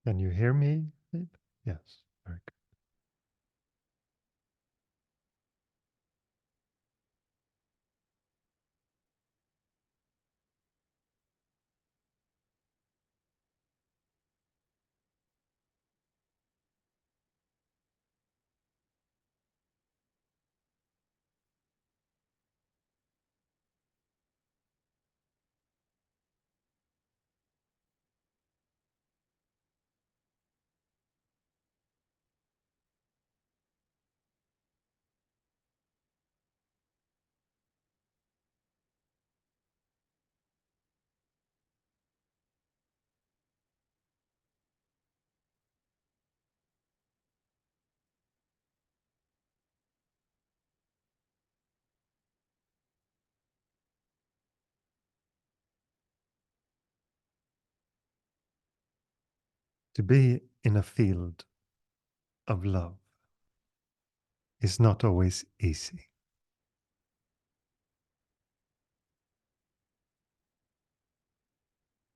Can you hear me? Yes, very good. To be in a field of love is not always easy.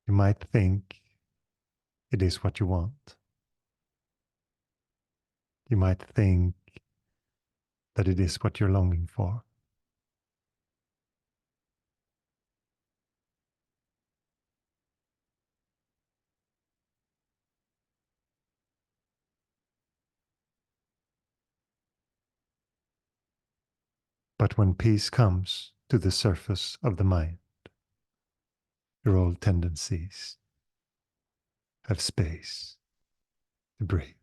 You might think it is what you want. You might think that it is what you're longing for. But when peace comes to the surface of the mind, your old tendencies have space to breathe.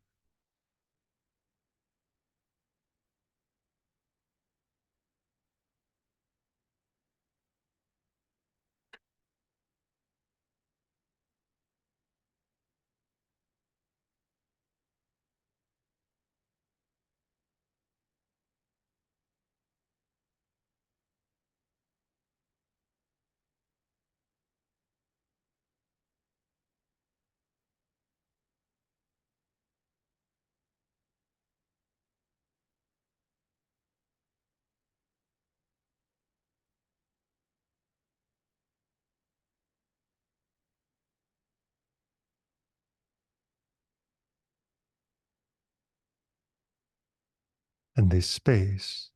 And this space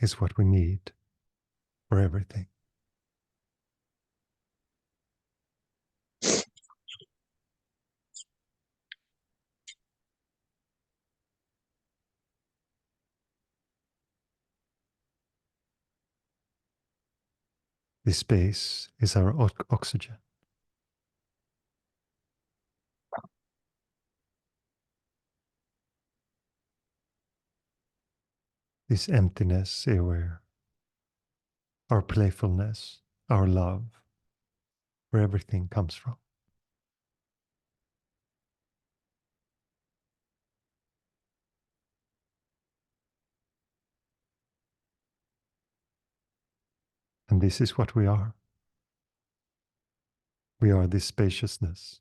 is what we need for everything. This space is our oxygen. This emptiness is where our playfulness, our love, where everything comes from. And this is what we are. We are this spaciousness.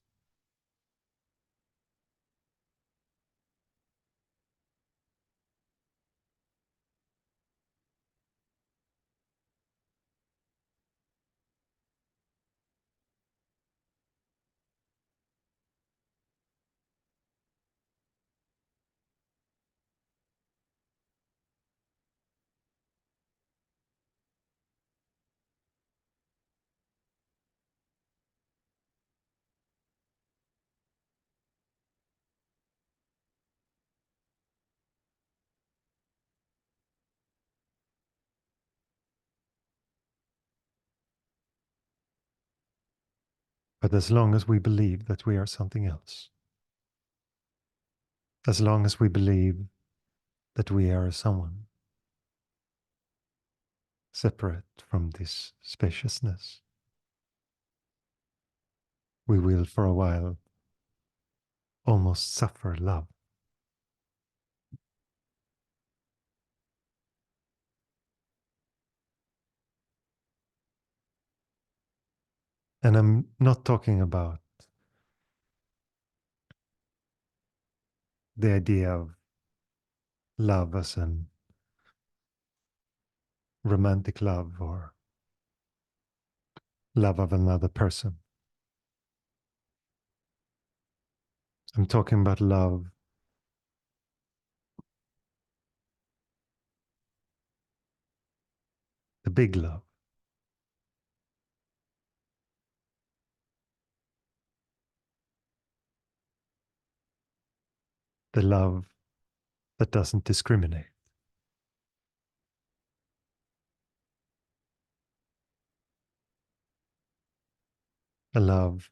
But as long as we believe that we are something else, as long as we believe that we are someone separate from this spaciousness, we will for a while almost suffer love. And I'm not talking about the idea of love as an romantic love or love of another person. I'm talking about love the big love, the love that doesn't discriminate, a love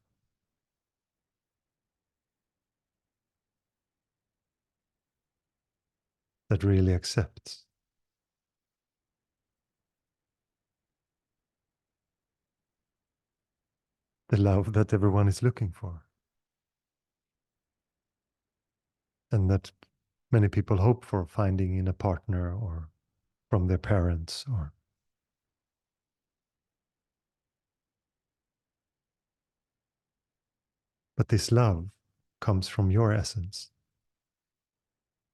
that really accepts, the love that everyone is looking for, and that many people hope for finding in a partner or from their parents or but this love comes from your essence.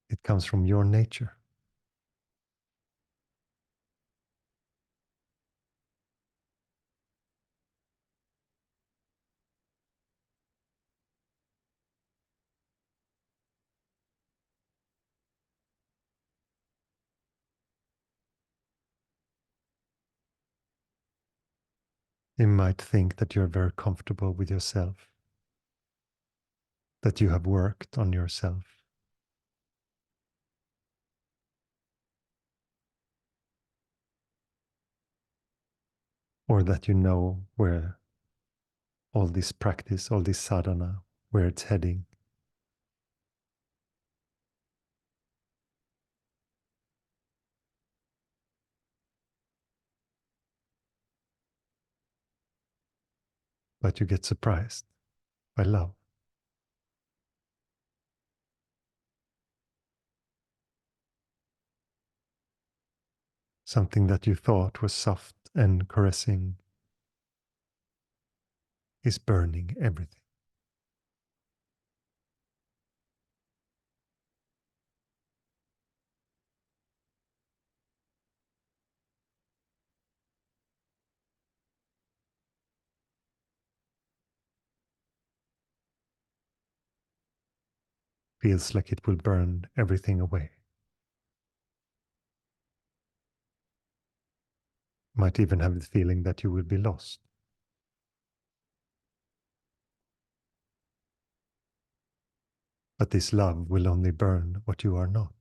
It comes from your nature. You might think that you're very comfortable with yourself, that you have worked on yourself, or that you know where all this practice, all this sadhana, where it's heading. But you get surprised by love. Something that you thought was soft and caressing is burning everything. Feels like it will burn everything away. Might even have the feeling that you will be lost. But this love will only burn what you are not.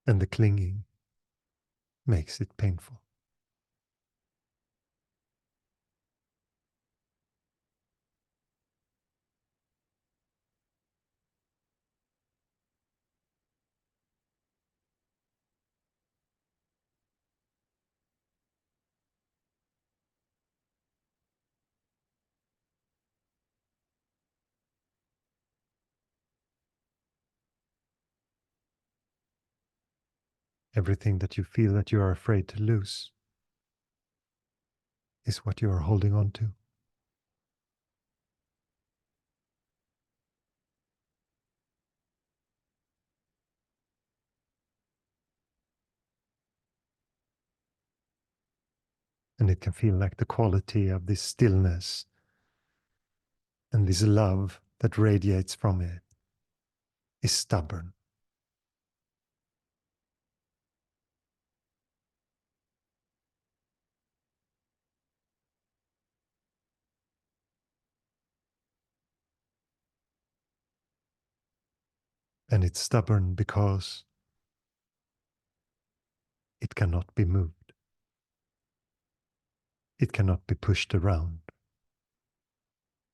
And the clinging makes it painful. Everything that you feel that you are afraid to lose is what you are holding on to. And it can feel like the quality of this stillness and this love that radiates from it is stubborn. And it's stubborn because it cannot be moved. It cannot be pushed around.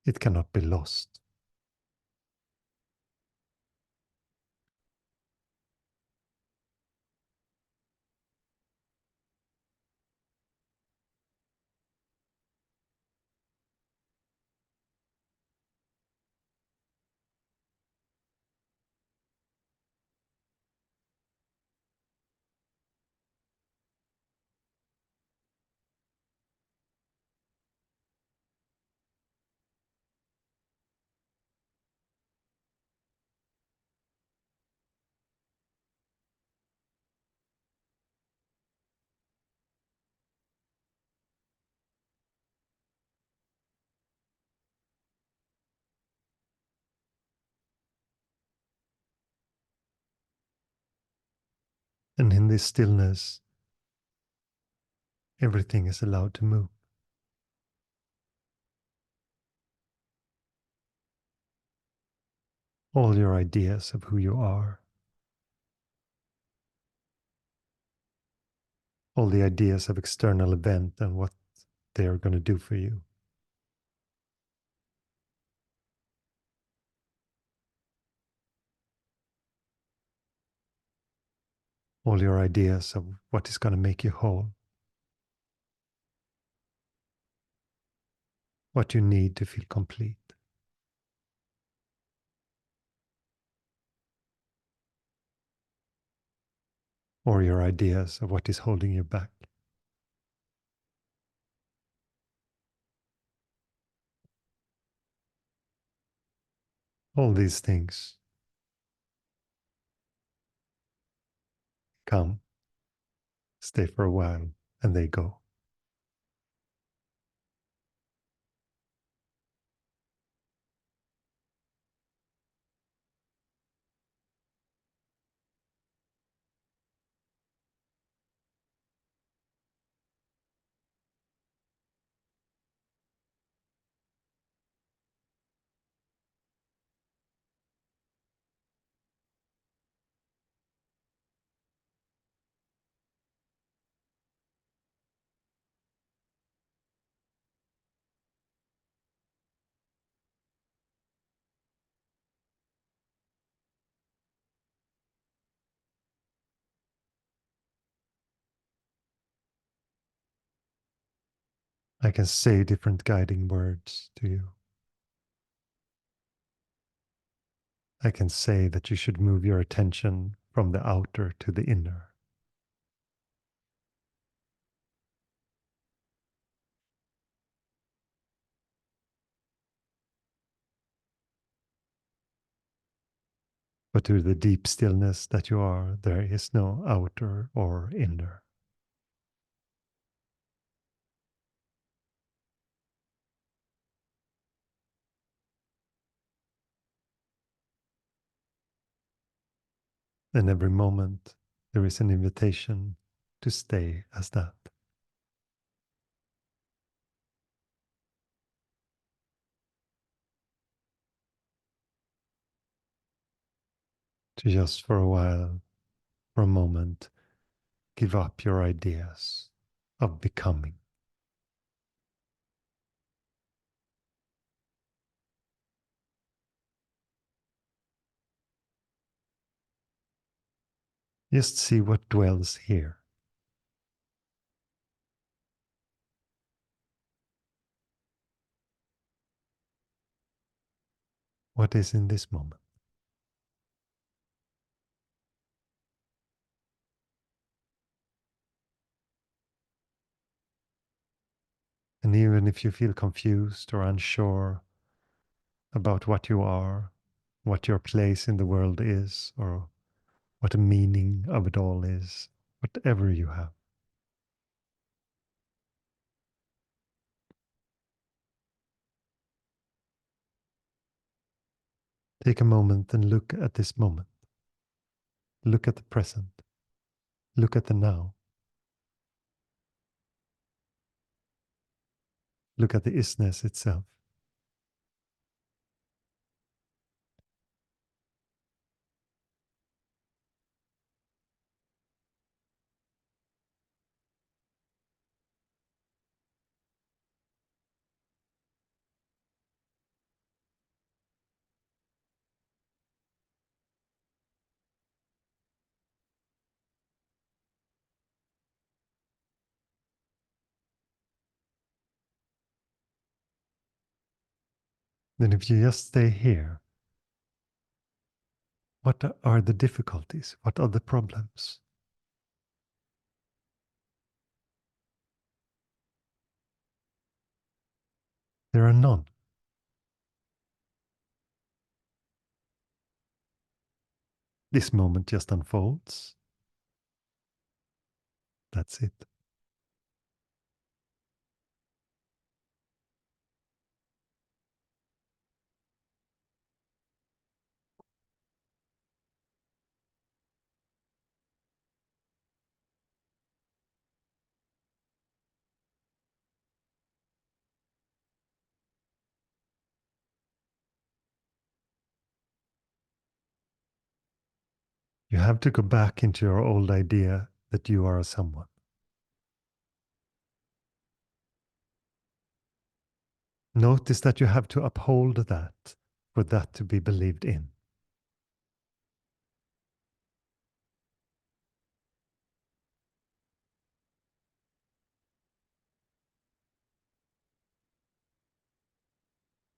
It cannot be lost. And in this stillness, everything is allowed to move. All your ideas of who you are, all the ideas of external event and what they are going to do for you. All your ideas of what is going to make you whole, what you need to feel complete. Or your ideas of what is holding you back. All these things come, stay for a while, and they go. I can say different guiding words to you. I can say that you should move your attention from the outer to the inner. But to the deep stillness that you are, there is no outer or inner. And every moment there is an invitation to stay as that. To just for a while, for a moment, give up your ideas of becoming. Just see what dwells here. What is in this moment? And even if you feel confused or unsure about what you are, what your place in the world is, or what the meaning of it all is, whatever you have, take a moment and look at this moment. Look at the present. Look at the now. Look at the isness itself. Then if you just stay here, what are the difficulties? What are the problems? There are none. This moment just unfolds. That's it. You have to go back into your old idea that you are someone. Notice that you have to uphold that for that to be believed in.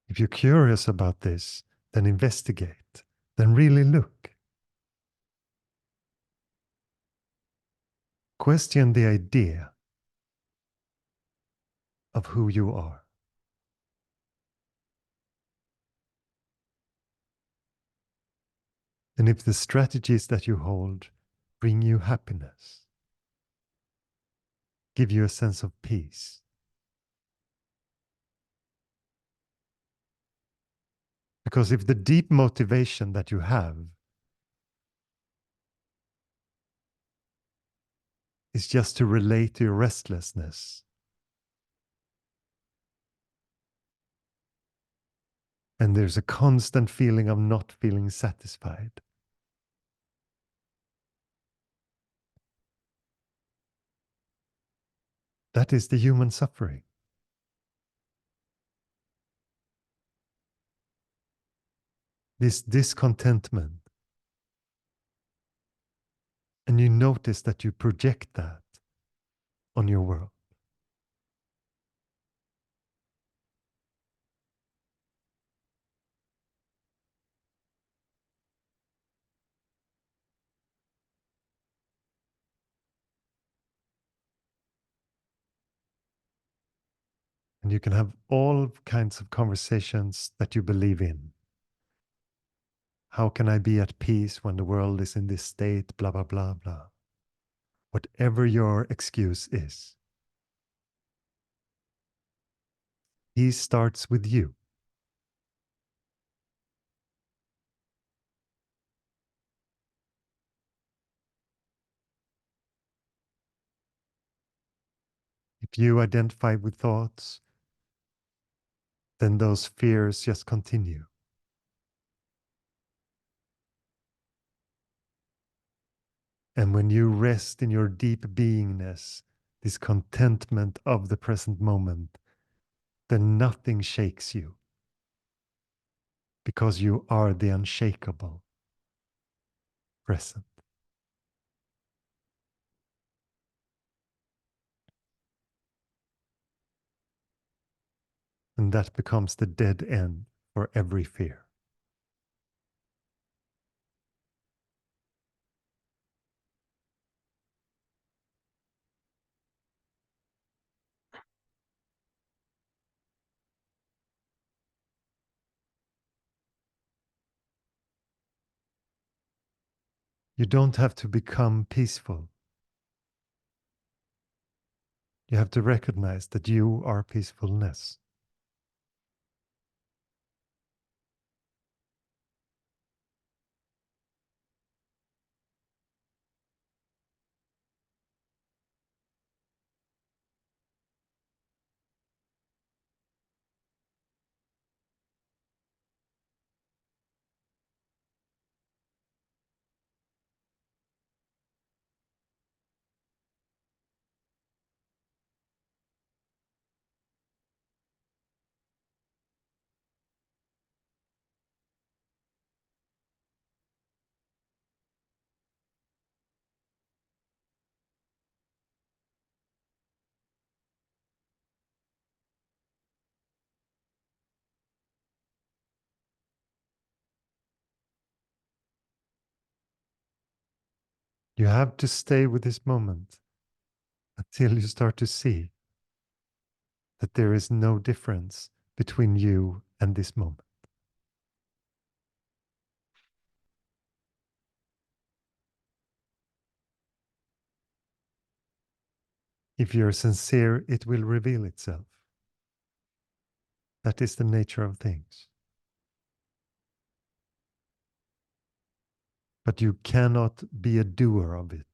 If you're curious about this, then investigate, then really look. Question the idea of who you are. And if the strategies that you hold bring you happiness, give you a sense of peace. Because if the deep motivation that you have is just to relate to your restlessness, and there's a constant feeling of not feeling satisfied, that is the human suffering. This discontentment. And you notice that you project that on your world. And you can have all kinds of conversations that you believe in. How can I be at peace when the world is in this state? Blah, blah, blah, blah. Whatever your excuse is, he starts with you. If you identify with thoughts, then those fears just continue. And when you rest in your deep beingness, this contentment of the present moment, then nothing shakes you because you are the unshakable present. And that becomes the dead end for every fear. You don't have to become peaceful. You have to recognize that you are peacefulness. You have to stay with this moment until you start to see that there is no difference between you and this moment. If you're sincere, it will reveal itself. That is the nature of things. But you cannot be a doer of it.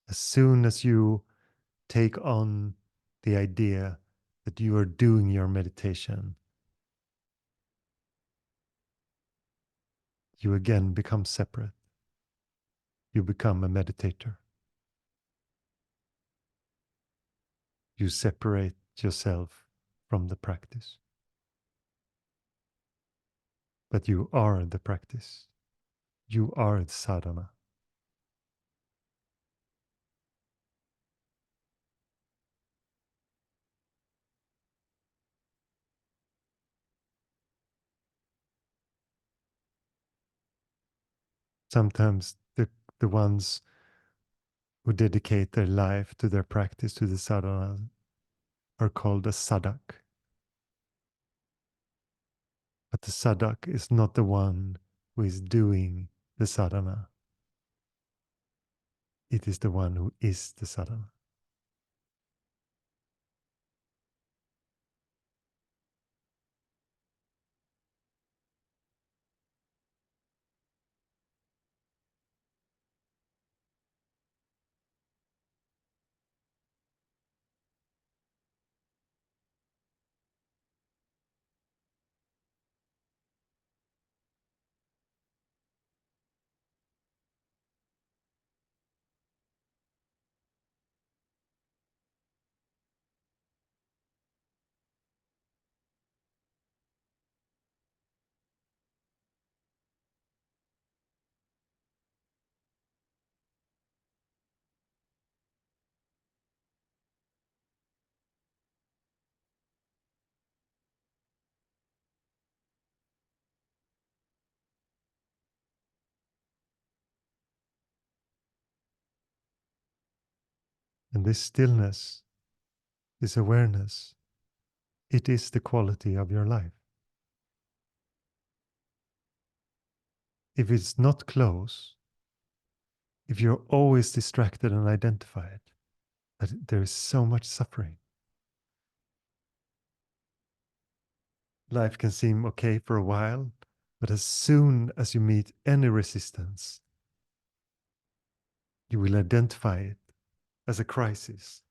As soon as you take on the idea that you are doing your meditation, you again become separate. you become a meditator. You separate yourself from the practice. But you are the practice. You are the sadhana. Sometimes the ones who dedicate their life to their practice, to the sadhana, are called a sadhak. But the sadhak is not the one who is doing the sadhana. It is the one who is the sadhana. And this stillness, this awareness, it is the quality of your life. If it's not close, if you're always distracted and identified, that there is so much suffering. Life can seem okay for a while, but as soon as you meet any resistance, you will identify it as a crisis.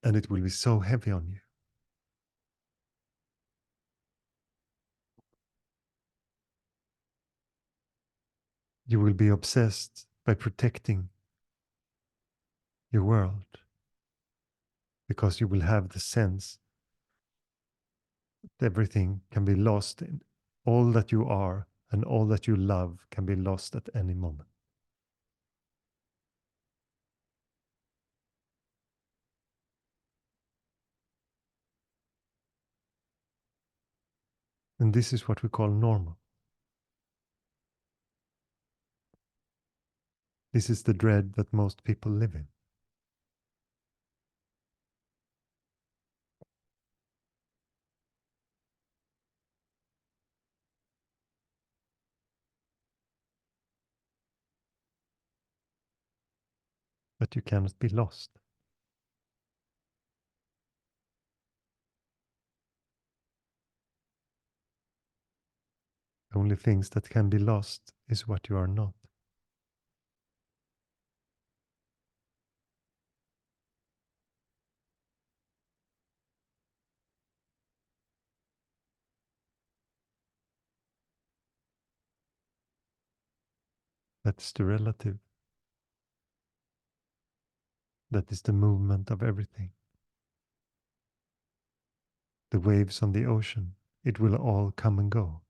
And it will be so heavy on you. You will be obsessed by protecting your world because you will have the sense that everything can be lost in all that you are and all that you love can be lost at any moment. And this is what we call normal. This is the dread that most people live in. But you cannot be lost. The only things that can be lost is what you are not. That's the relative. That is the movement of everything. The waves on the ocean, it will all come and go.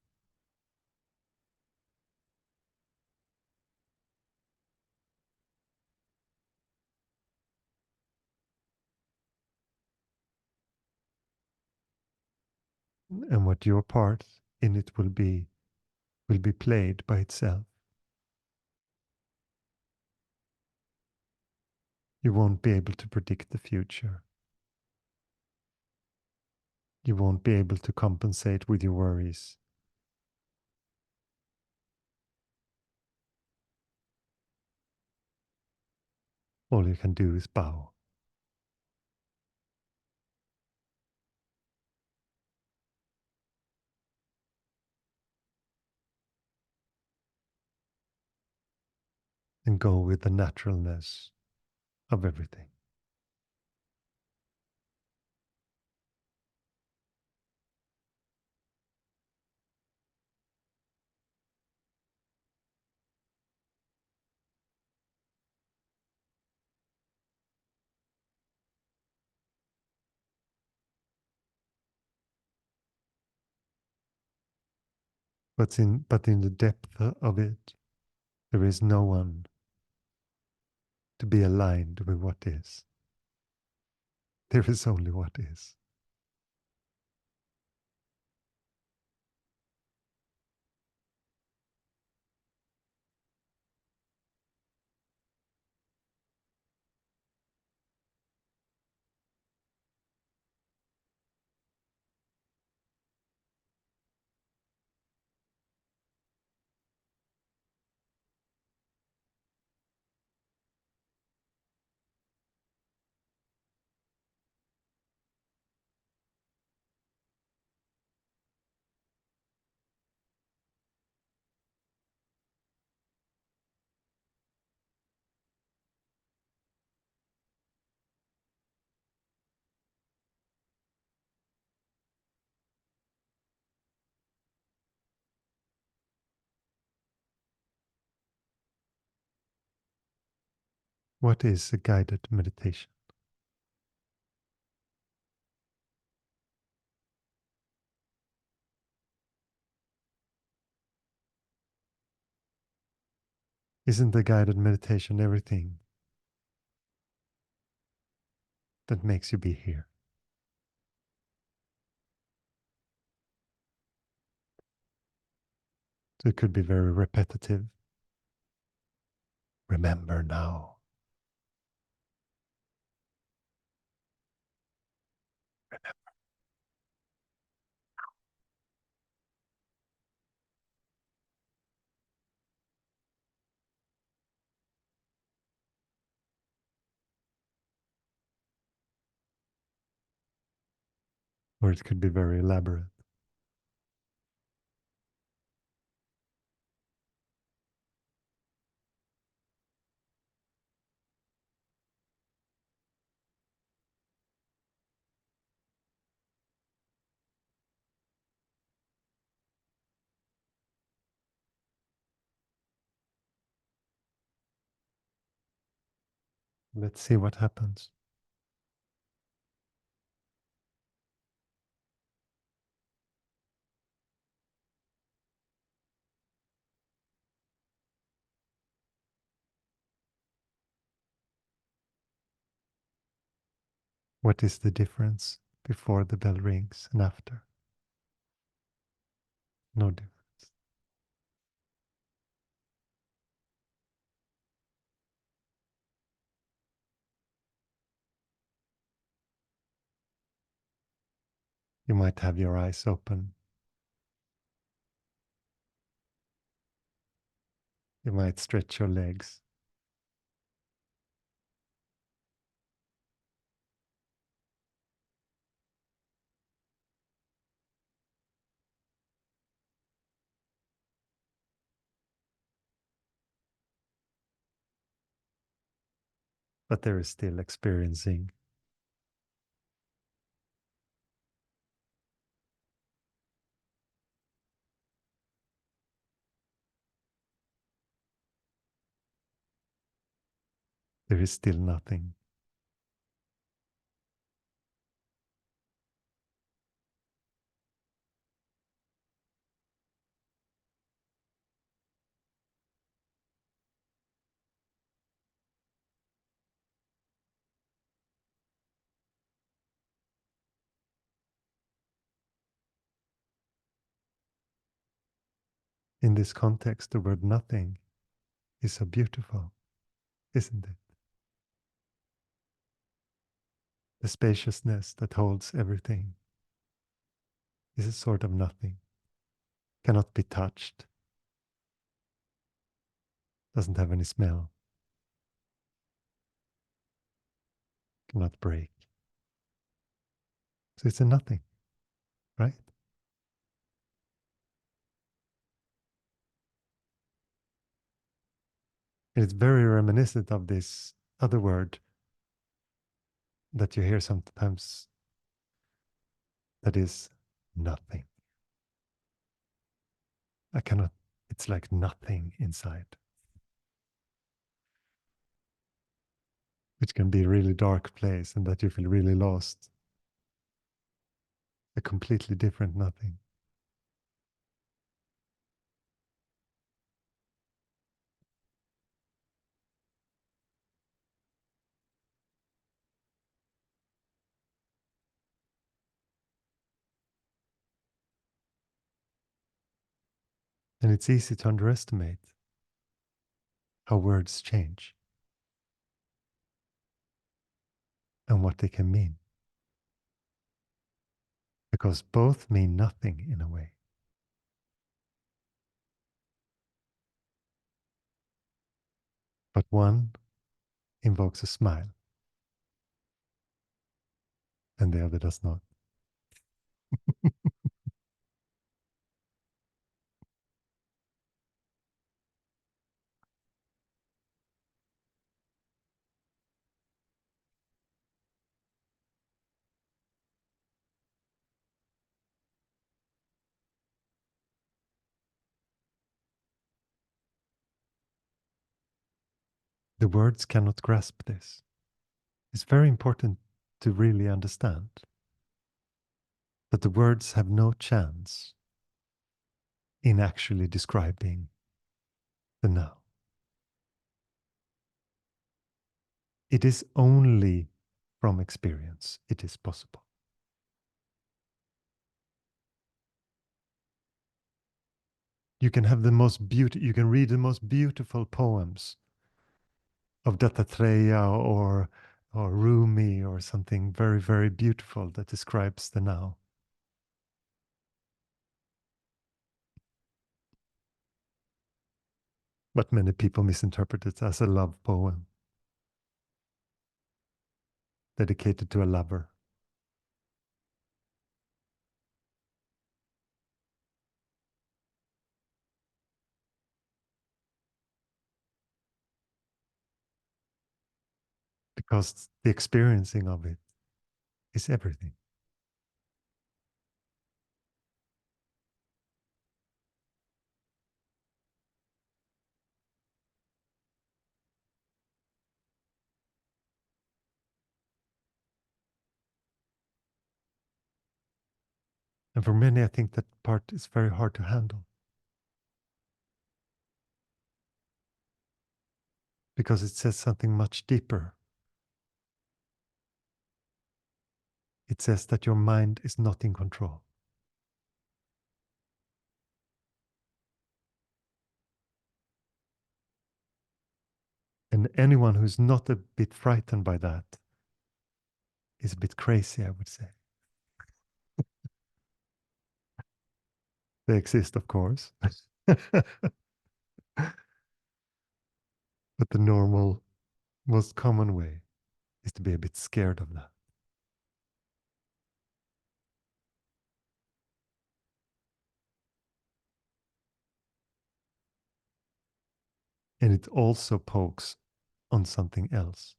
And what your part in it will be played by itself. You won't be able to predict the future. You won't be able to compensate with your worries. All you can do is bow. And go with the naturalness of everything. But in the depth of it, there is no one to be aligned with what is. There is only what is. What is a guided meditation? Isn't the guided meditation everything that makes you be here? So it could be very repetitive. Remember now. Or it could be very elaborate. Let's see what happens. What is the difference before the bell rings and after? No difference. You might have your eyes open. You might stretch your legs. But there is still experiencing. There is still nothing. In this context, the word nothing is so beautiful, isn't it? The spaciousness that holds everything is a sort of nothing, cannot be touched, doesn't have any smell, cannot break. So it's a nothing, right? And it's very reminiscent of this other word that you hear sometimes, that is nothing. I cannot, it's like nothing inside, which can be a really dark place and that you feel really lost. A completely different nothing. And it's easy to underestimate how words change and what they can mean. Because both mean nothing in a way. But one invokes a smile and the other does not. The words cannot grasp this. It's very important to really understand that the words have no chance in actually describing the now. It is only from experience it is possible. You can have the most you can read the most beautiful poems of Dattatreya or Rumi or something very, very beautiful that describes the now. But many people misinterpret it as a love poem dedicated to a lover. Because the experiencing of it is everything. And for many, I think that part is very hard to handle. Because it says something much deeper. It says that your mind is not in control. And anyone who's not a bit frightened by that is a bit crazy, I would say. They exist, of course. But the normal, most common way is to be a bit scared of that. And it also pokes on something else.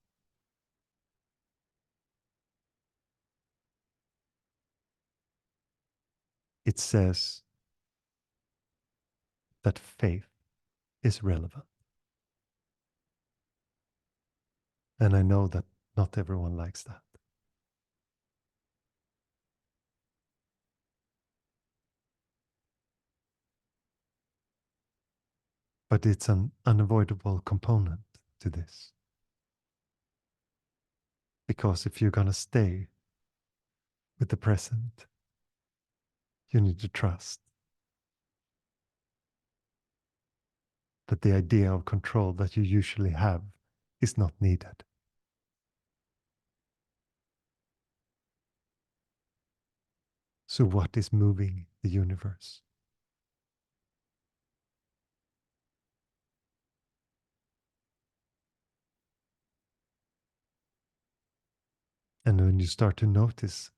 It says that faith is relevant. And I know that not everyone likes that. But it's an unavoidable component to this. Because if you're going to stay with the present, you need to trust that the idea of control that you usually have is not needed. So, what is moving the universe? And when you start to notice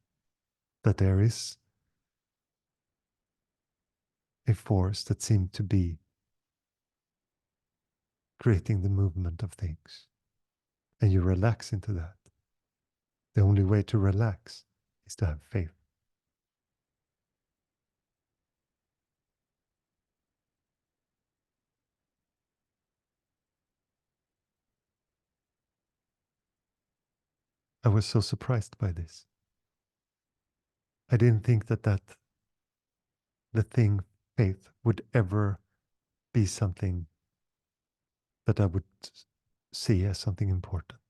that there is a force that seems to be creating the movement of things, and you relax into that, the only way to relax is to have faith. I was so surprised by this. I didn't think that the thing faith would ever be something that I would see as something important.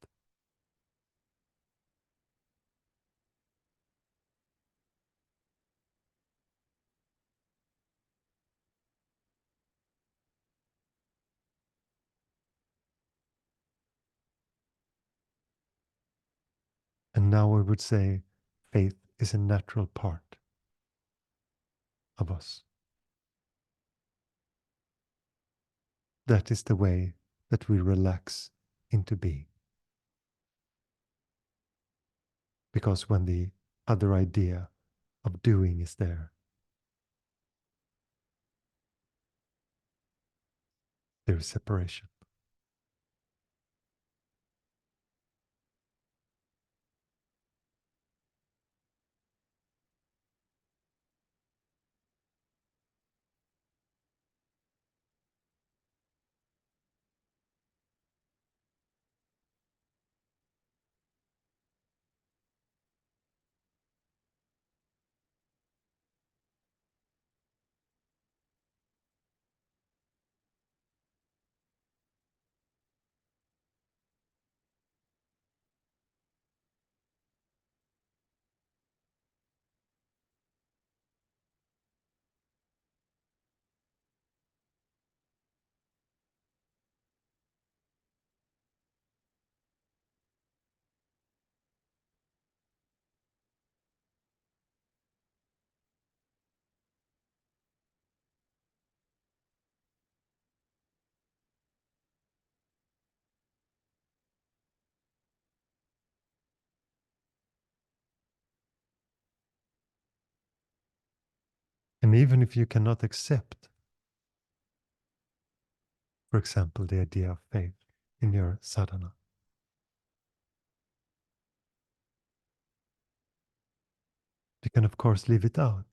And now I would say faith is a natural part of us. That is the way that we relax into being. Because when the other idea of doing is there is separation. And even if you cannot accept, for example, the idea of faith in your sadhana, you can of course leave it out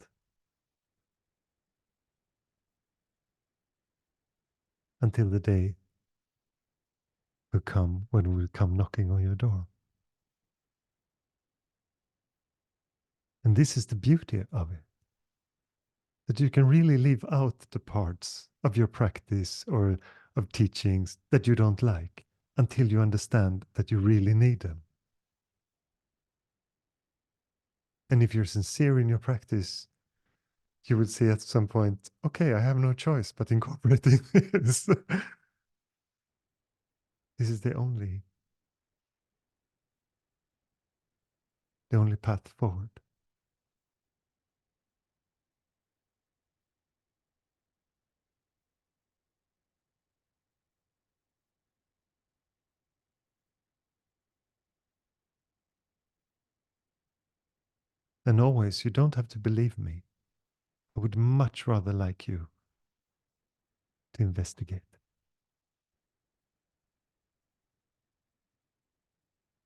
until the day will come when we will come knocking on your door. And this is the beauty of it, that you can really leave out the parts of your practice or of teachings that you don't like until you understand that you really need them. And if you're sincere in your practice, you will say at some point, okay, I have no choice but incorporating this. This is the only path forward. And always, you don't have to believe me. I would much rather like you to investigate.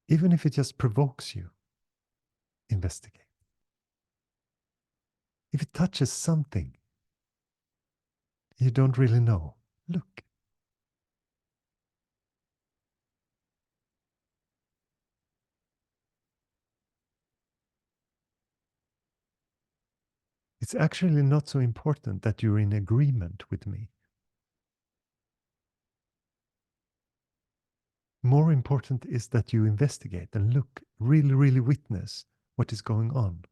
Even if it just provokes you, investigate. If it touches something you don't really know, look. It's actually not so important that you're in agreement with me. More important is that you investigate and look, really, really witness what is going on.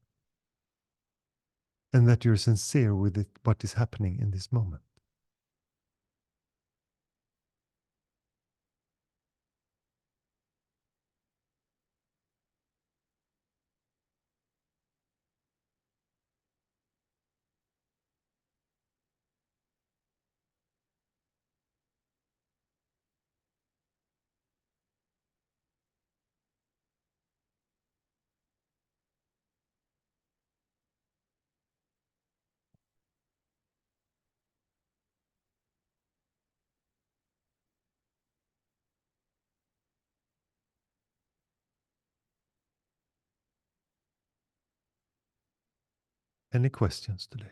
And that you're sincere with it, what is happening in this moment. Any questions today?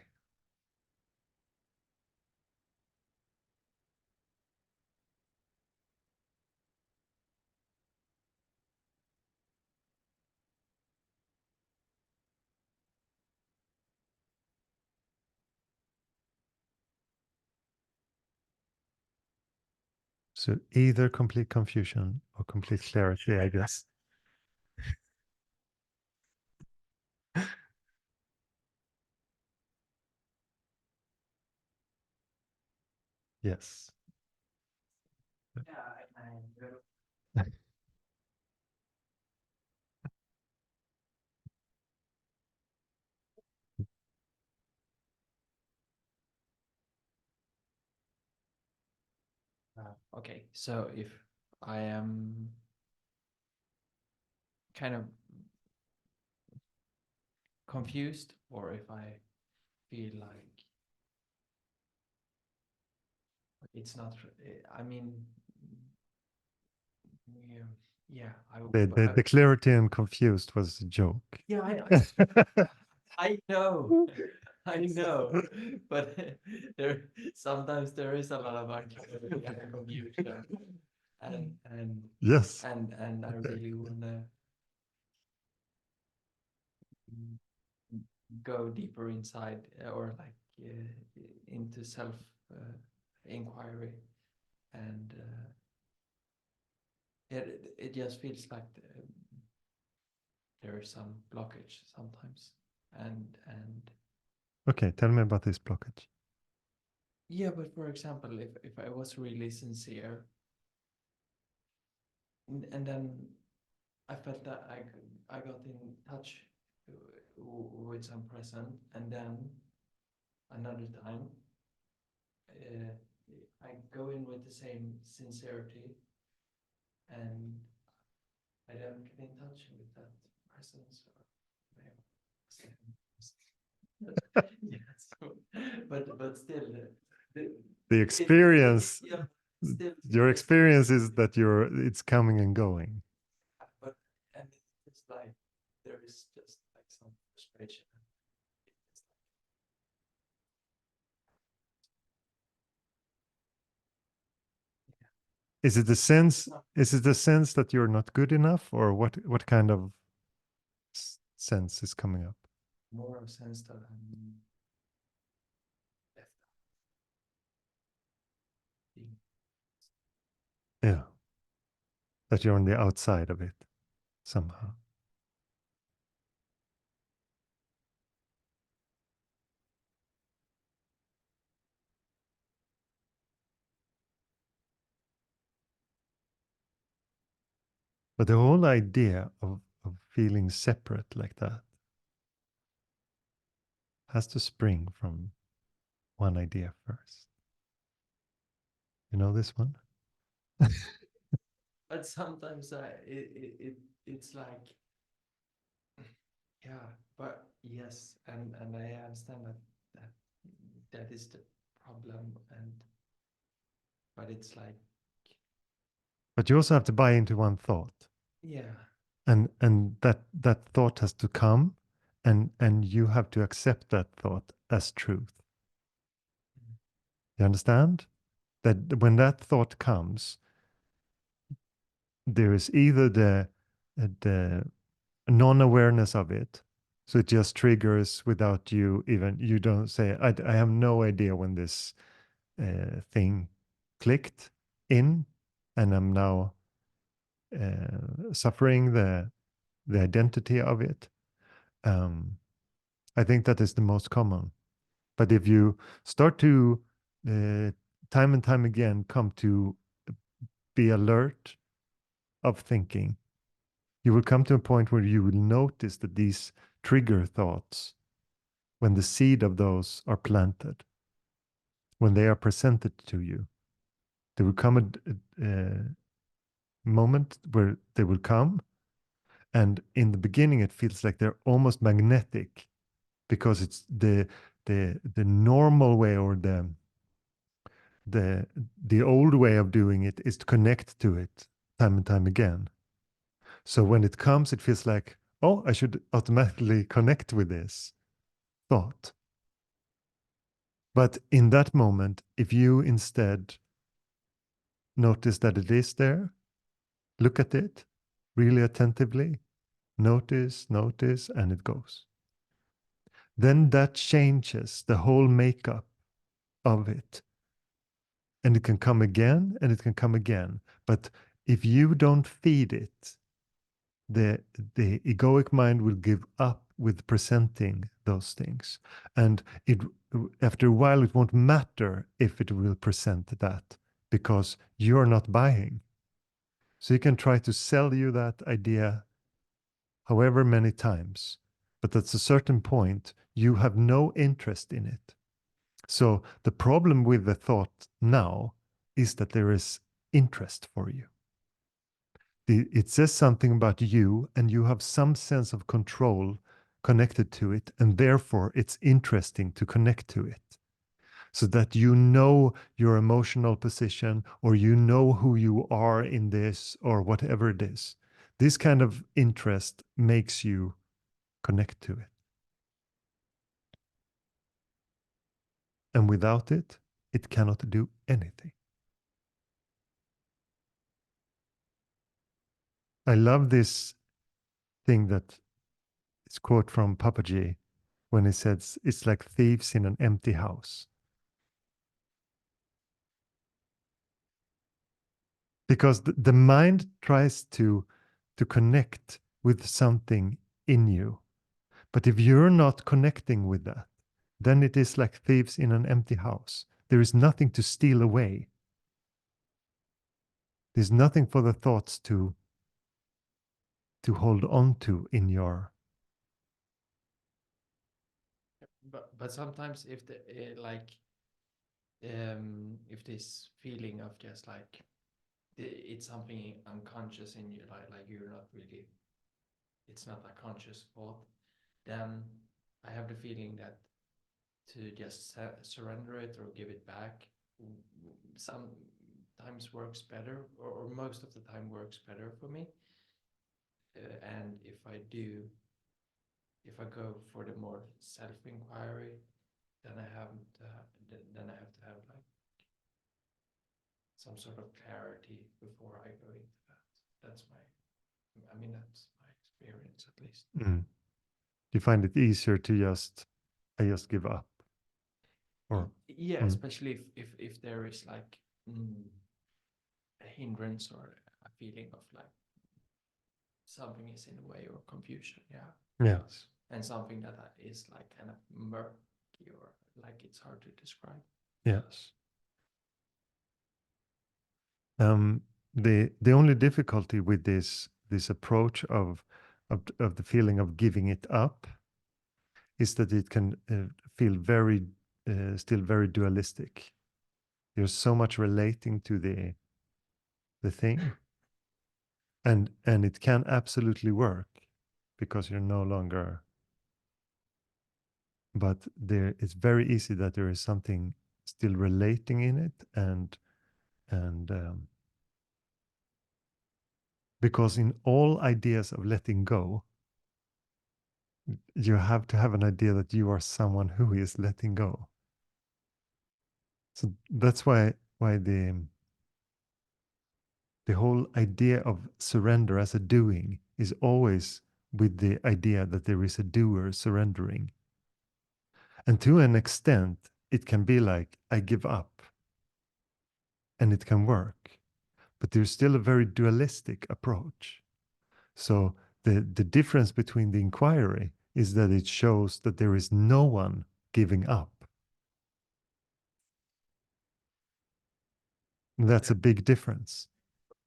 So either complete confusion or complete clarity, I guess. Yes. okay, so if I am kind of confused, or if I feel like it's not, I mean, yeah, yeah, The clarity and confused was a joke. yeah, I know, I know, but there sometimes there is a lot of unclarity and confusion, and Yes. and I really wanna go deeper inside, or like into self inquiry, and it just feels like there is some blockage sometimes, and Okay, tell me about this blockage. yeah, but for example, if I was really sincere, and then I felt that I got in touch with some present, and then another time uh, I go in with the same sincerity, and I don't get in touch with that presence, or yes, but still, the, The experience, yeah, still, your it's still, experience is that it's coming and going. but and it's like there is just like some frustration. It's Is it the sense? Is it the sense that you're not good enough, or what kind of sense is coming up? more of a sense that I'm left being. Yeah, that you're on the outside of it somehow. But the whole idea of feeling separate like that has to spring from one idea first. You know this one? But sometimes it's like, yeah, but yes, and I understand that that is the problem, and but it's like, But you also have to buy into one thought, yeah, and that thought has to come, and you have to accept that thought as truth. You understand that when that thought comes, there is either the non-awareness of it, so it just triggers without you even, you don't say, I have no idea when this thing clicked in, and I'm now suffering the identity of it. Um, I think that is the most common. But if you start to uh, time and time again come to be alert of thinking, you will come to a point where you will notice that these trigger thoughts, when the seed of those are planted, when they are presented to you, there will come a moment where they will come. And in the beginning, it feels like they're almost magnetic, because it's the normal way, or the the old way of doing it is to connect to it time and time again. So when it comes, it feels like, oh, I should automatically connect with this thought. But in that moment, if you instead notice that it is there, look at it really attentively, notice, and it goes. Then that changes the whole makeup of it. And it can come again, and it can come again. But if you don't feed it, the the egoic mind will give up with presenting those things, and it, after a while, it won't matter if it will present that, because you're not buying. So you can try to sell you that idea however many times, but at a certain point you have no interest in it. So the problem with the thought now is that there is interest for you. It says something about you, and you have some sense of control connected to it, and therefore it's interesting to connect to it. So that you know your emotional position, or you know who you are in this, or whatever it is. This kind of interest makes you connect to it. And without it, it cannot do anything. I love this thing that is quote from Papaji when he says, it's like thieves in an empty house. Because the mind tries to connect with something in you. But if you're not connecting with that, then it is like thieves in an empty house. There is nothing to steal away. There's nothing for the thoughts to hold on to in your. But sometimes if the like if this feeling of just like it's something unconscious in you, like you're not really, it's not a conscious thought, then I have the feeling that to just surrender it or give it back sometimes works better, or most of the time works better for me. And if I go for the more self-inquiry, then then I have to have like some sort of clarity before I go into that. That's I mean, that's my experience at least. Do you find it easier to I just give up? Or yeah, especially if there is like a hindrance or a feeling of like something is in the way or confusion. Yeah. yes. And something that is like kind of murky or like it's hard to describe. Yes. The only difficulty with this approach of the feeling of giving it up is that it can feel very still very dualistic. There's so much relating to the thing, and it can absolutely work because you're no longer. But it's very easy that there is something still relating in it, and because in all ideas of letting go, you have to have an idea that you are someone who is letting go. So that's why the whole idea of surrender as a doing is always with the idea that there is a doer surrendering. And to an extent, it can be like, I give up, and it can work. But there's still a very dualistic approach. So the difference between the inquiry is that it shows that there is no one giving up. And that's a big difference.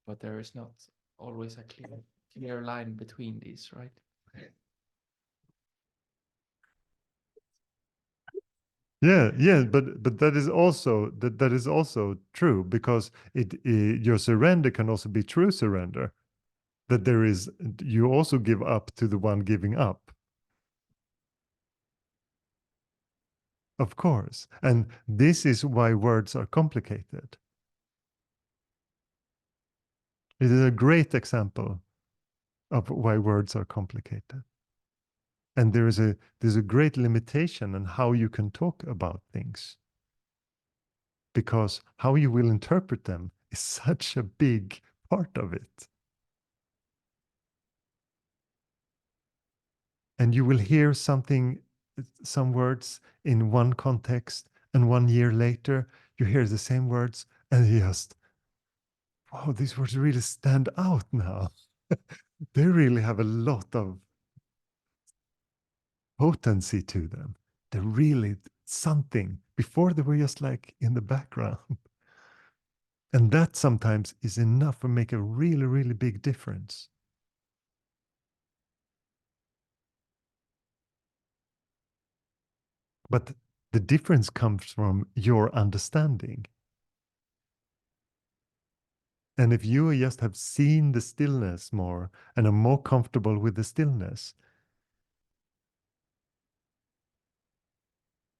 But there is not always a clear line between these, right? Yeah, but that is also that is also true, because your surrender can also be true surrender. That there is, you also give up to the one giving up. Of course. And this is why words are complicated. It is a great example of why words are complicated. And there's a great limitation on how you can talk about things, because how you will interpret them is such a big part of it. And you will hear some words in one context, and 1 year later you hear the same words, and you just, wow, these words really stand out now. They really have a lot of potency to them. They're really something. Before they were just like in the background. And that sometimes is enough to make a really, really big difference. But the difference comes from your understanding. And if you just have seen the stillness more and are more comfortable with the stillness,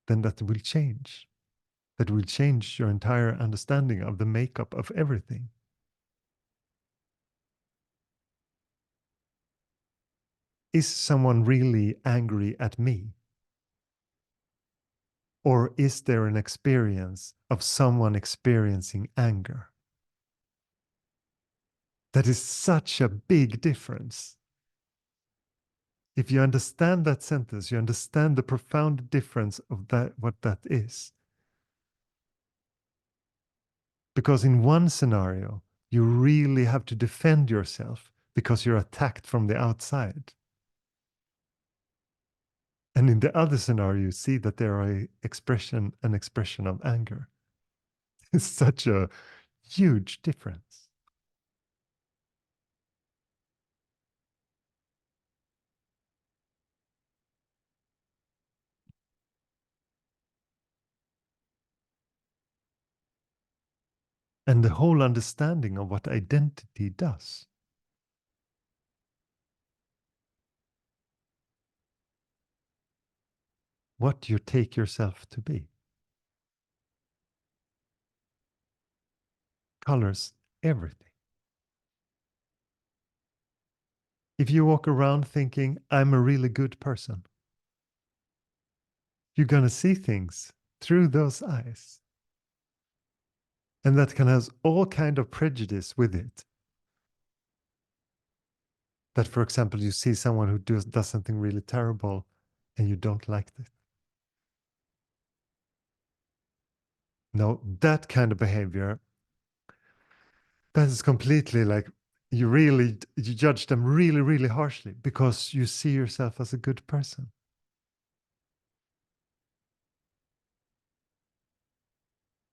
then that will change. That will change your entire understanding of the makeup of everything. Is someone really angry at me? Or is there an experience of someone experiencing anger? That is such a big difference. If you understand that sentence, you understand the profound difference of that, what that is. Because in one scenario, you really have to defend yourself because you're attacked from the outside. And in the other scenario, you see that there are an expression of anger. It's such a huge difference. And the whole understanding of what identity does. What you take yourself to be. Colors everything. If you walk around thinking, I'm a really good person, you're going to see things through those eyes. And that can have all kind of prejudice with it. That, for example, you see someone who does something really terrible and you don't like it. No, that kind of behavior, that is completely like you judge them really, really harshly because you see yourself as a good person.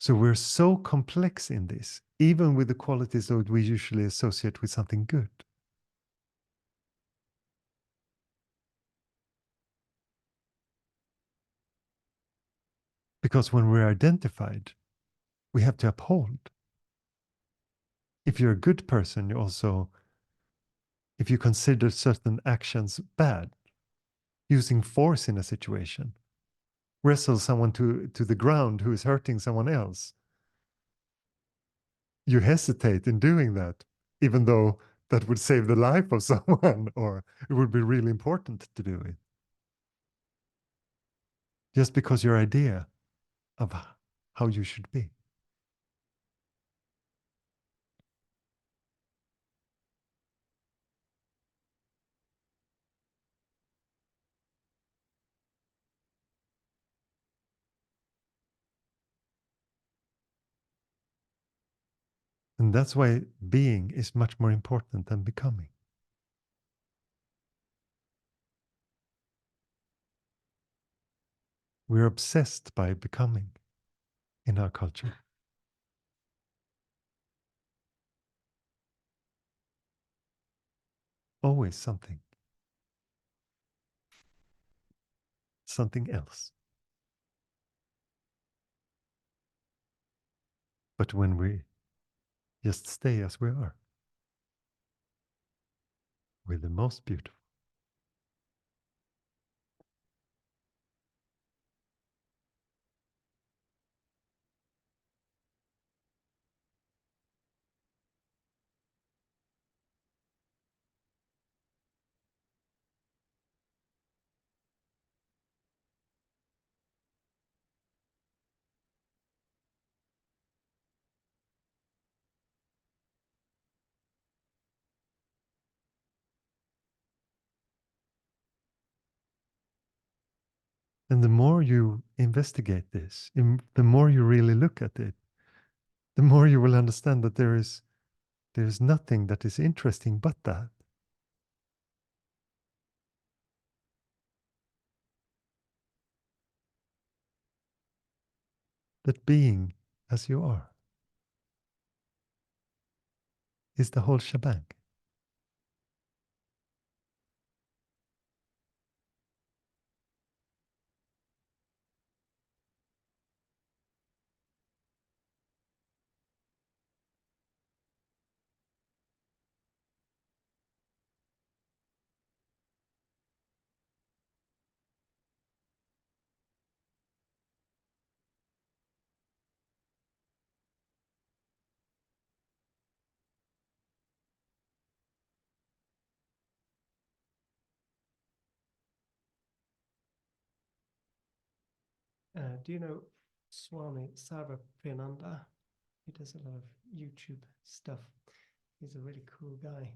So we're so complex in this, even with the qualities that we usually associate with something good. Because when we're identified, we have to uphold. If you're a good person, you also, if you consider certain actions bad, using force in a situation, wrestle someone to the ground who is hurting someone else, you hesitate in doing that, even though that would save the life of someone or it would be really important to do it. Just because your idea of how you should be. And that's why being is much more important than becoming. We're obsessed by becoming in our culture. Always something else. But when we just stay as we are, we're the most beautiful. And the more you investigate this, the more you really look at it, the more you will understand that there is nothing that is interesting but that. That being as you are is the whole shebang. Do you know Swami Sarvapriyananda? He does a lot of YouTube stuff. He's a really cool guy.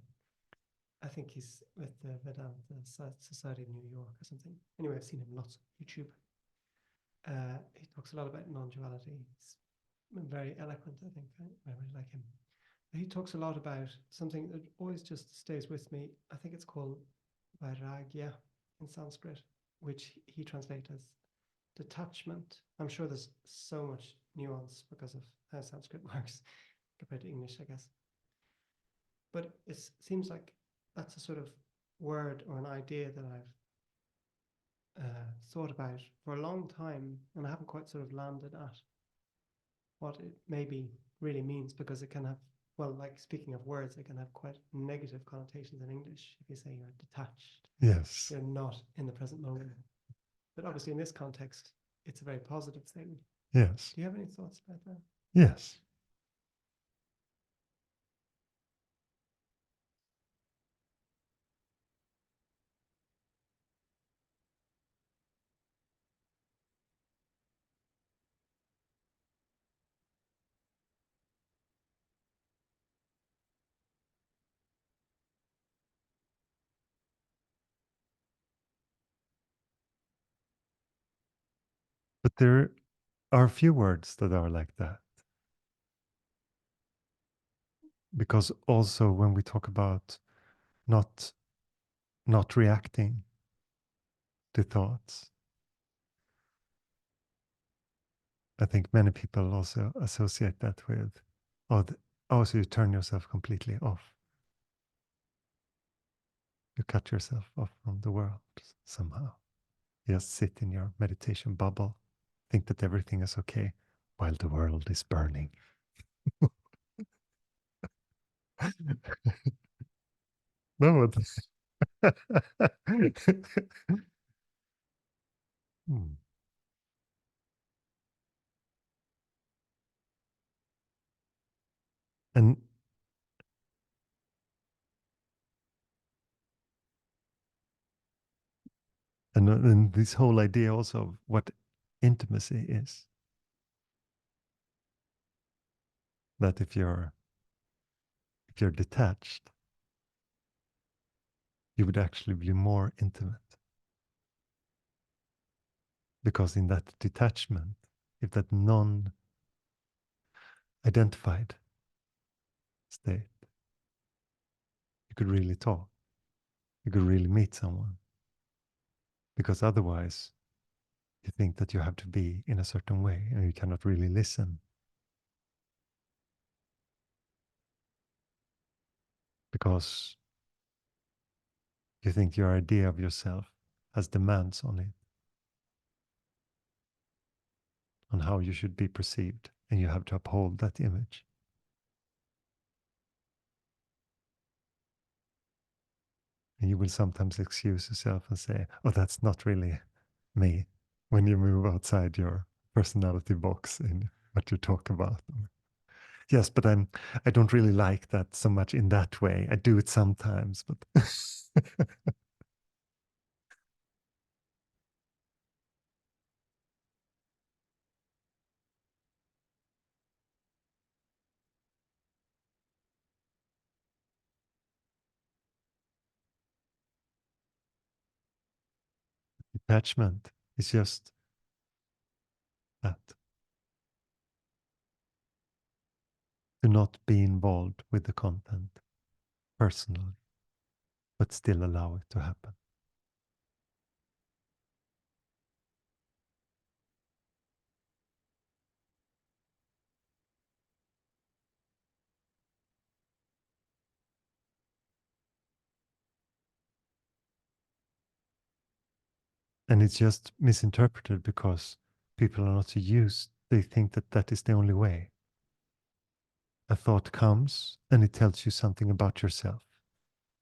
I think he's with the Vedanta Society of New York or something. Anyway, I've seen him lots on YouTube. He talks a lot about non-duality. He's very eloquent, I think. I really like him. He talks a lot about something that always just stays with me. I think it's called vairagya in Sanskrit, which he translates as detachment. I'm sure there's so much nuance because of how Sanskrit works compared to English, I guess. But it seems like that's a sort of word or an idea that I've thought about for a long time, and I haven't quite sort of landed at what it maybe really means, because it can have, well, like speaking of words, it can have quite negative connotations in English. If you say you're detached, Yes. you're not in the present moment. But obviously in this context, it's a very positive thing. Yes. Do you have any thoughts about that? Yes. But there are a few words that are like that. Because also when we talk about not reacting to thoughts, I think many people also associate that with, so you turn yourself completely off. You cut yourself off from the world somehow. You just sit in your meditation bubble, think that everything is okay while the world is burning. No, Hmm. And and this whole idea also of what intimacy is. That if you're detached, you would actually be more intimate. Because in that detachment, if that non-identified state, you could really talk. You could really meet someone. Because otherwise, you think that you have to be in a certain way and you cannot really listen. Because you think your idea of yourself has demands on it, on how you should be perceived, and you have to uphold that image. And you will sometimes excuse yourself and say, oh, that's not really me, when you move outside your personality box in what you talk about. Yes, but I don't really like that so much in that way. I do it sometimes, but attachment is just that. To not be involved with the content personally, but still allow it to happen. And it's just misinterpreted because people are not so used. They think that that is the only way. A thought comes and it tells you something about yourself.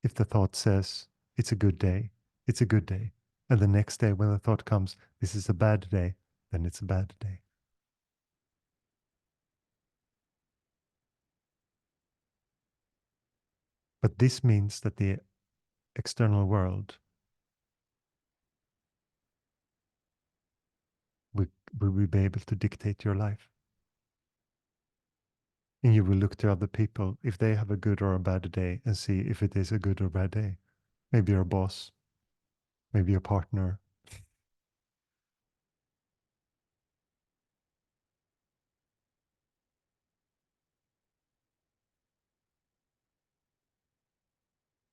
If the thought says, it's a good day, it's a good day. And the next day, when the thought comes, this is a bad day, then it's a bad day. But this means that the external world, will we be able to dictate your life? And you will look to other people if they have a good or a bad day and see if it is a good or bad day. Maybe your boss, maybe your partner.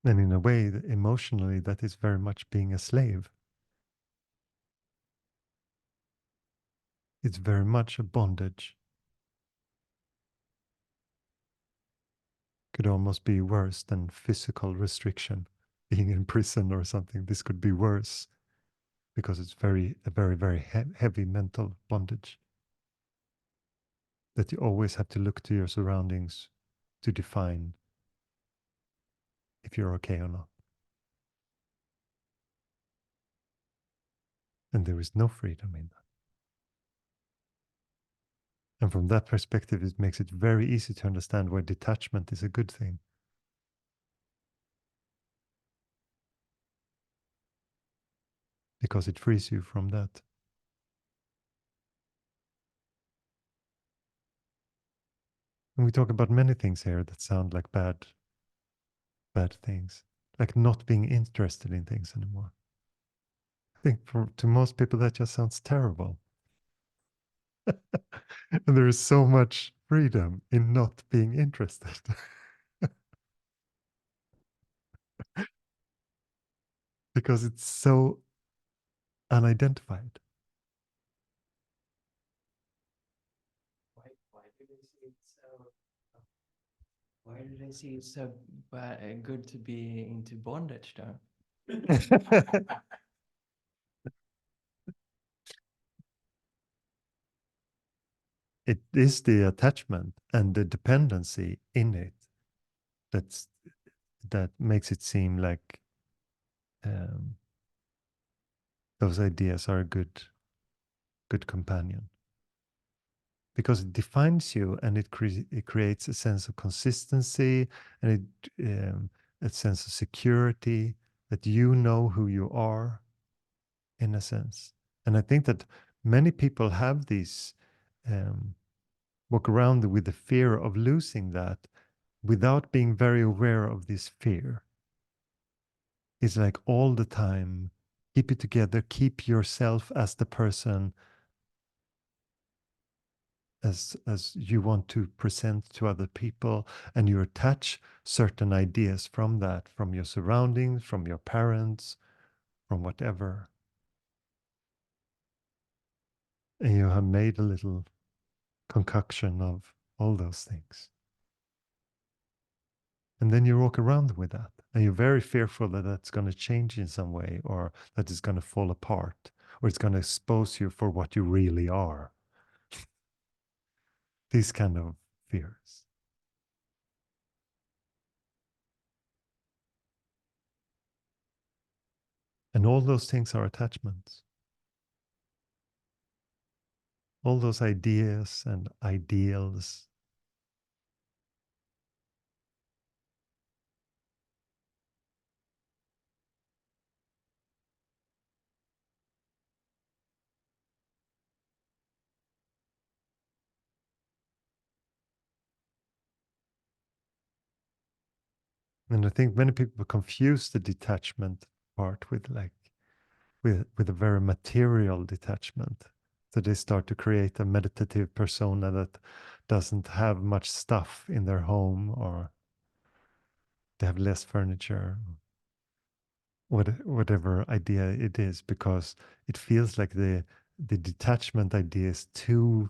And in a way, emotionally, that is very much being a slave. It's very much a bondage. Could almost be worse than physical restriction, being in prison or something. This could be worse because it's a very heavy mental bondage. That you always have to look to your surroundings to define if you're okay or not. And there is no freedom in that. And from that perspective, it makes it very easy to understand why detachment is a good thing. Because it frees you from that. And we talk about many things here that sound like bad things, like not being interested in things anymore. I think to most people that just sounds terrible. And there is so much freedom in not being interested. Because it's so unidentified. Why do they see it so? Why do they see it so good to be into bondage, though? It is the attachment and the dependency in it that makes it seem like those ideas are a good companion, because it defines you and it creates a sense of consistency and a sense of security that you know who you are, in a sense. And I think that many people have these walk around with the fear of losing that without being very aware of this fear. It's like all the time, keep it together, keep yourself as the person as you want to present to other people, and you attach certain ideas from that, from your surroundings, from your parents, from whatever. And you have made a little concoction of all those things. And then you walk around with that, and you're very fearful that that's going to change in some way, or that it's going to fall apart, or it's going to expose you for what you really are. These kind of fears. And all those things are attachments. All those ideas and ideals. And I think many people confuse the detachment part with with a very material detachment. So they start to create a meditative persona that doesn't have much stuff in their home, or they have less furniture, whatever idea it is, because it feels like the detachment idea is too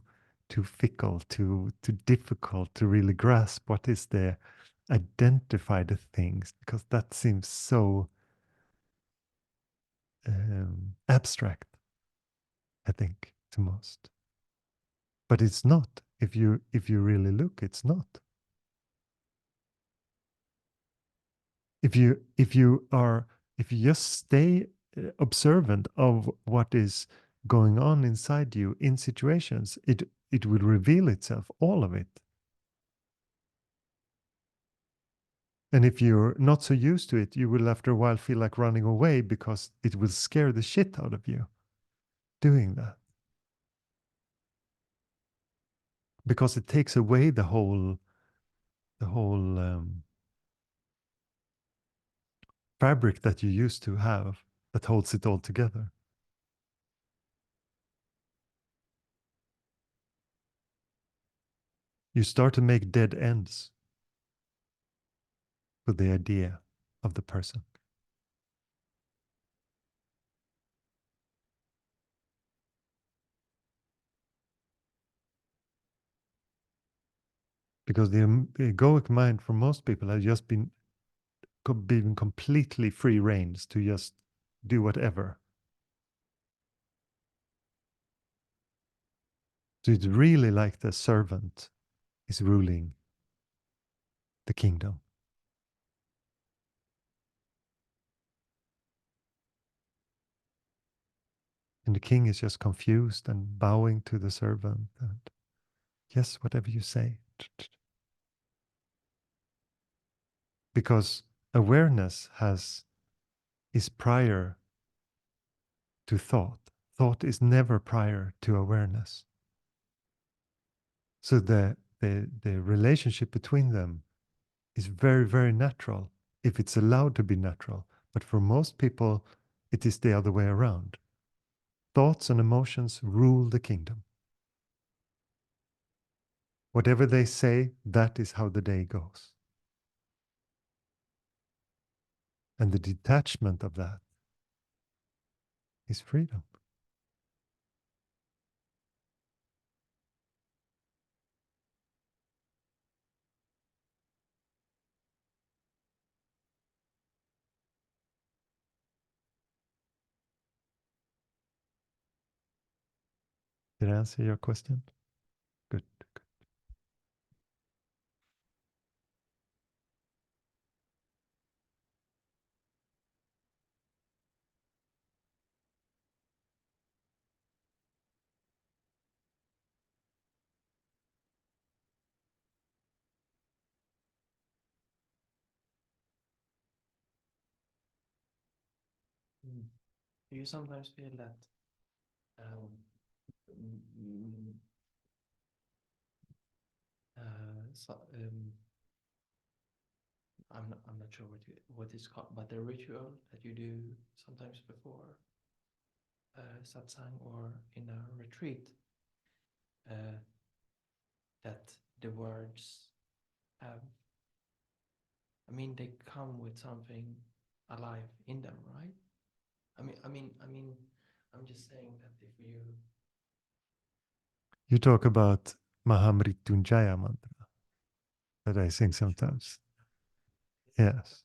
fickle, too difficult to really grasp what is the identified things, because that seems so abstract, I think, to most. But it's not. If you really look, it's not. If you just stay observant of what is going on inside you in situations, it will reveal itself, all of it. And if you're not so used to it, you will after a while feel like running away, because it will scare the shit out of you doing that. because it takes away the whole fabric that you used to have that holds it all together. You start to make dead ends with the idea of the person. Because the egoic mind for most people has just been completely free reins to just do whatever. So it's really like the servant is ruling the kingdom. And the king is just confused and bowing to the servant. And yes, whatever you say. Because awareness is prior to thought. Thought is never prior to awareness. So the relationship between them is very, very natural if it's allowed to be natural. But for most people, it is the other way around. Thoughts and emotions rule the kingdom. Whatever they say, that is how the day goes. And the detachment of that is freedom. Did I answer your question? Good. Good. Do you sometimes feel that um, mm, I'm not sure what it's called, but the ritual that you do sometimes before satsang or in a retreat, that the words have, I mean, they come with something alive in them, right? I'm just saying that if You talk about Mahamrityunjaya mantra that I sing sometimes. Yes.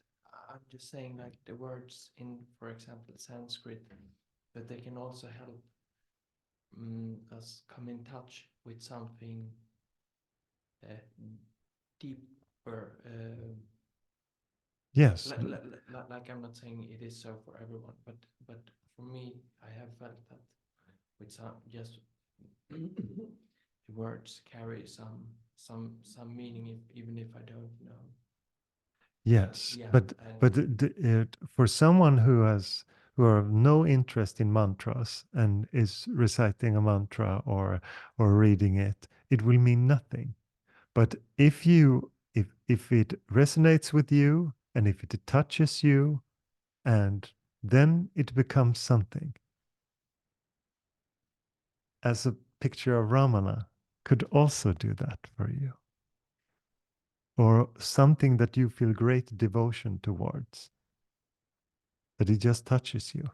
I'm just saying, like the words in, for example, Sanskrit, that they can also help us come in touch with something deeper. Yes. Like I'm not saying it is so for everyone, but for me, I have felt that with some just the words carry some meaning, even if I don't know. Yes, Yeah, but for someone who have no interest in mantras and is reciting a mantra or reading it, it will mean nothing. But if it resonates with you and if it touches you, and then it becomes something. As a picture of Ramana could also do that for you. Or something that you feel great devotion towards, that it just touches you.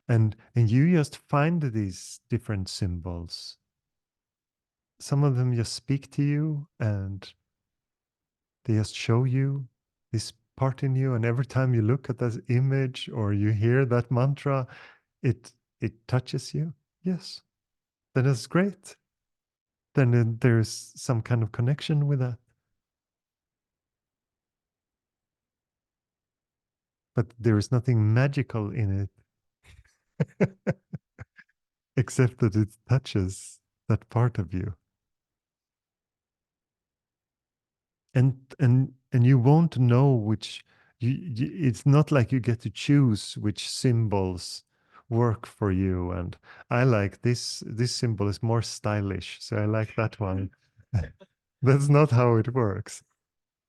And you just find these different symbols. Some of them just speak to you and they just show you this part in you. And every time you look at that image or you hear that mantra, it touches you. Yes. Then it's great. Then there's some kind of connection with that. But there is nothing magical in it except that it touches that part of you. And you won't know which it's not like you get to choose which symbols work for you. And I like this symbol is more stylish, so I like that one. That's not how it works.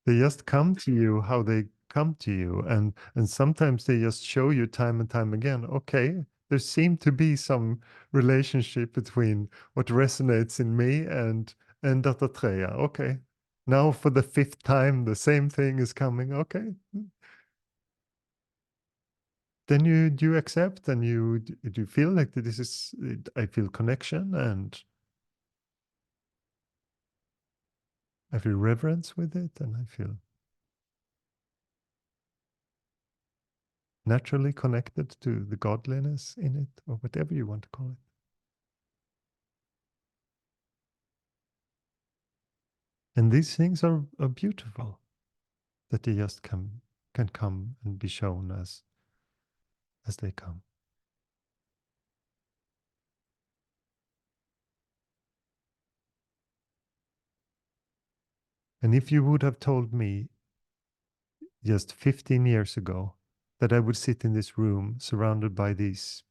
They just come to you how they come to you, and sometimes they just show you time and time again. Okay, there seem to be some relationship between what resonates in me and Dattatreya. Okay, now for the fifth time, the same thing is coming. Okay, then you accept and you feel like that this is, I feel connection and I feel reverence with it, and I feel naturally connected to the godliness in it, or whatever you want to call it. And these things are beautiful, that they just can come and be shown as they come. And if you would have told me just 15 years ago that I would sit in this room surrounded by these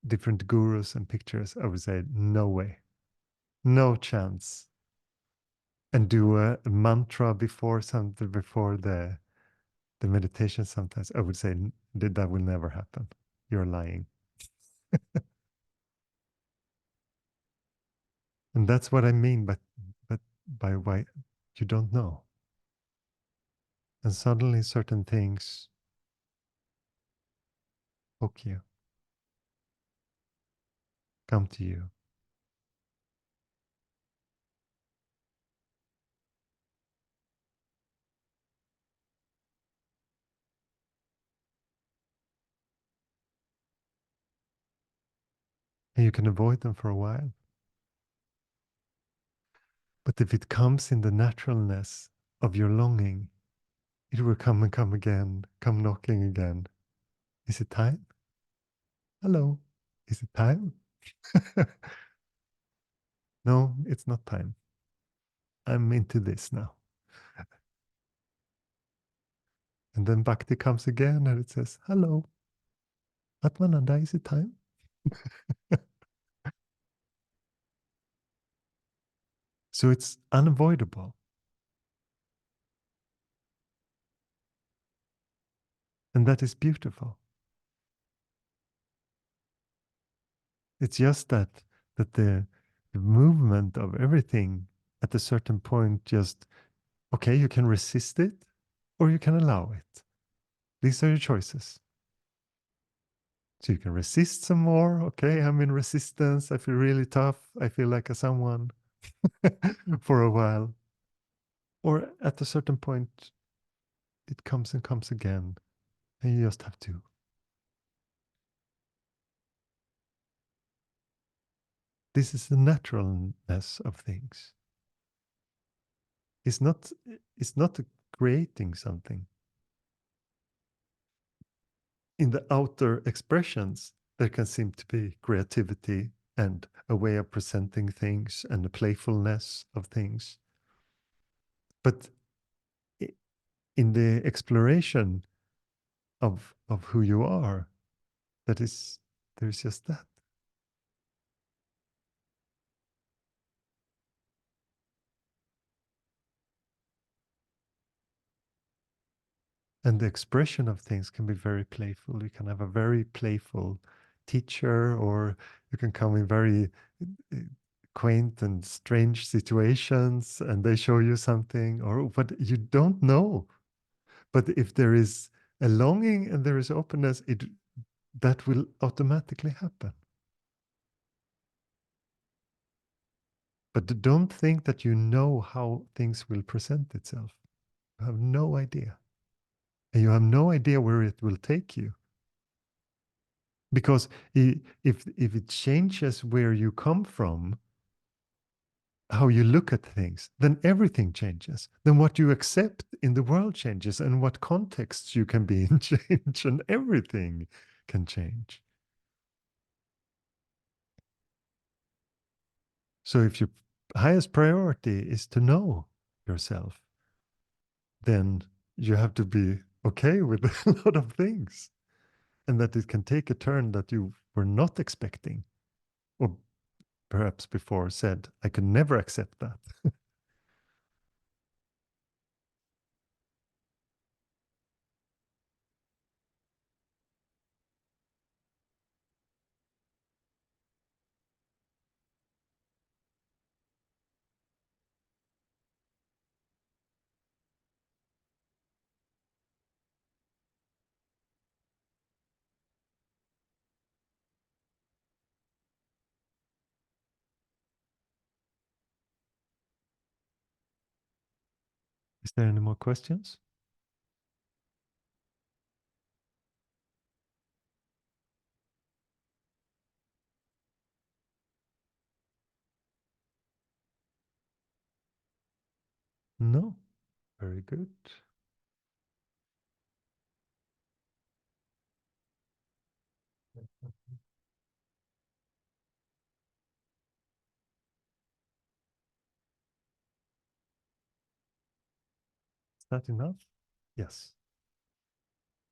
different gurus and pictures, I would say, no way, no chance. And do a mantra before something, before the meditation sometimes, I would say that will never happen. You're lying. And that's what I mean, but by why you don't know. And suddenly certain things hook you, come to you. And you can avoid them for a while. But if it comes in the naturalness of your longing, it will come and come again, come knocking again. Is it time? Hello, is it time? No, it's not time. I'm into this now. And then Bhakti comes again and it says, hello, Atmananda, is it time? So it's unavoidable. And that is beautiful. It's just that the movement of everything at a certain point just, okay, you can resist it or you can allow it. These are your choices. So you can resist some more. Okay, I'm in resistance. I feel really tough. I feel like a someone for a while. Or at a certain point, it comes and comes again. And you just have to. This is the naturalness of things. It's not, it's not creating something. In the outer expressions, there can seem to be creativity and a way of presenting things and the playfulness of things. But in the exploration of who you are, that is, there's just that. And the expression of things can be very playful. You can have a very playful teacher, or you can come in very quaint and strange situations and they show you something, or but you don't know. But if there is a longing and there is openness, that will automatically happen. But don't think that you know how things will present itself. You have no idea. And you have no idea where it will take you. Because if it changes where you come from, how you look at things, then everything changes. Then what you accept in the world changes, and what contexts you can be in change, and everything can change. So if your highest priority is to know yourself, then you have to be okay with a lot of things, and that it can take a turn that you were not expecting, or perhaps before said, I could never accept that. Is there any more questions? No? Very good. Is that enough? Yes.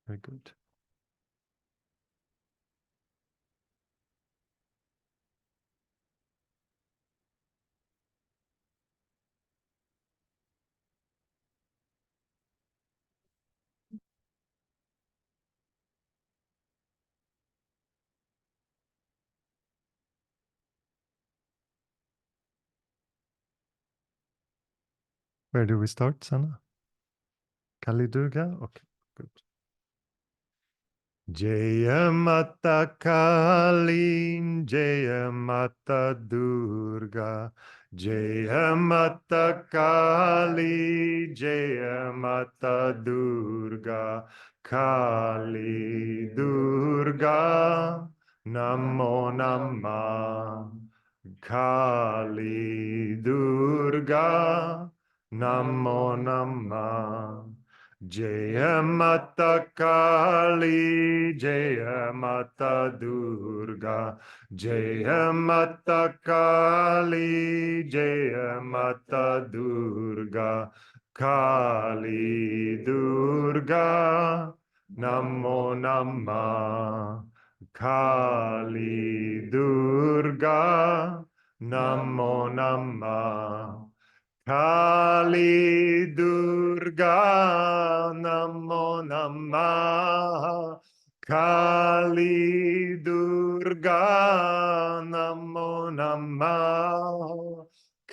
Very good. Where do we start, Sanna? Kali Durga? Okay, good. Jaya Mata Kali, Jaya Mata Durga, Jaya Mata Kali, Jaya Mata Durga, Kali Durga, Namo Namah, Kali Durga, Namo Namah. Jaya Mata Kali, Jaya Mata Durga, Jaya Mata Kali, Jaya Mata Durga, Kali Durga, Namo Namah, Kali Durga, Namo Namah. Kali Durga Namo Namah. Kali Durga Namo Namah.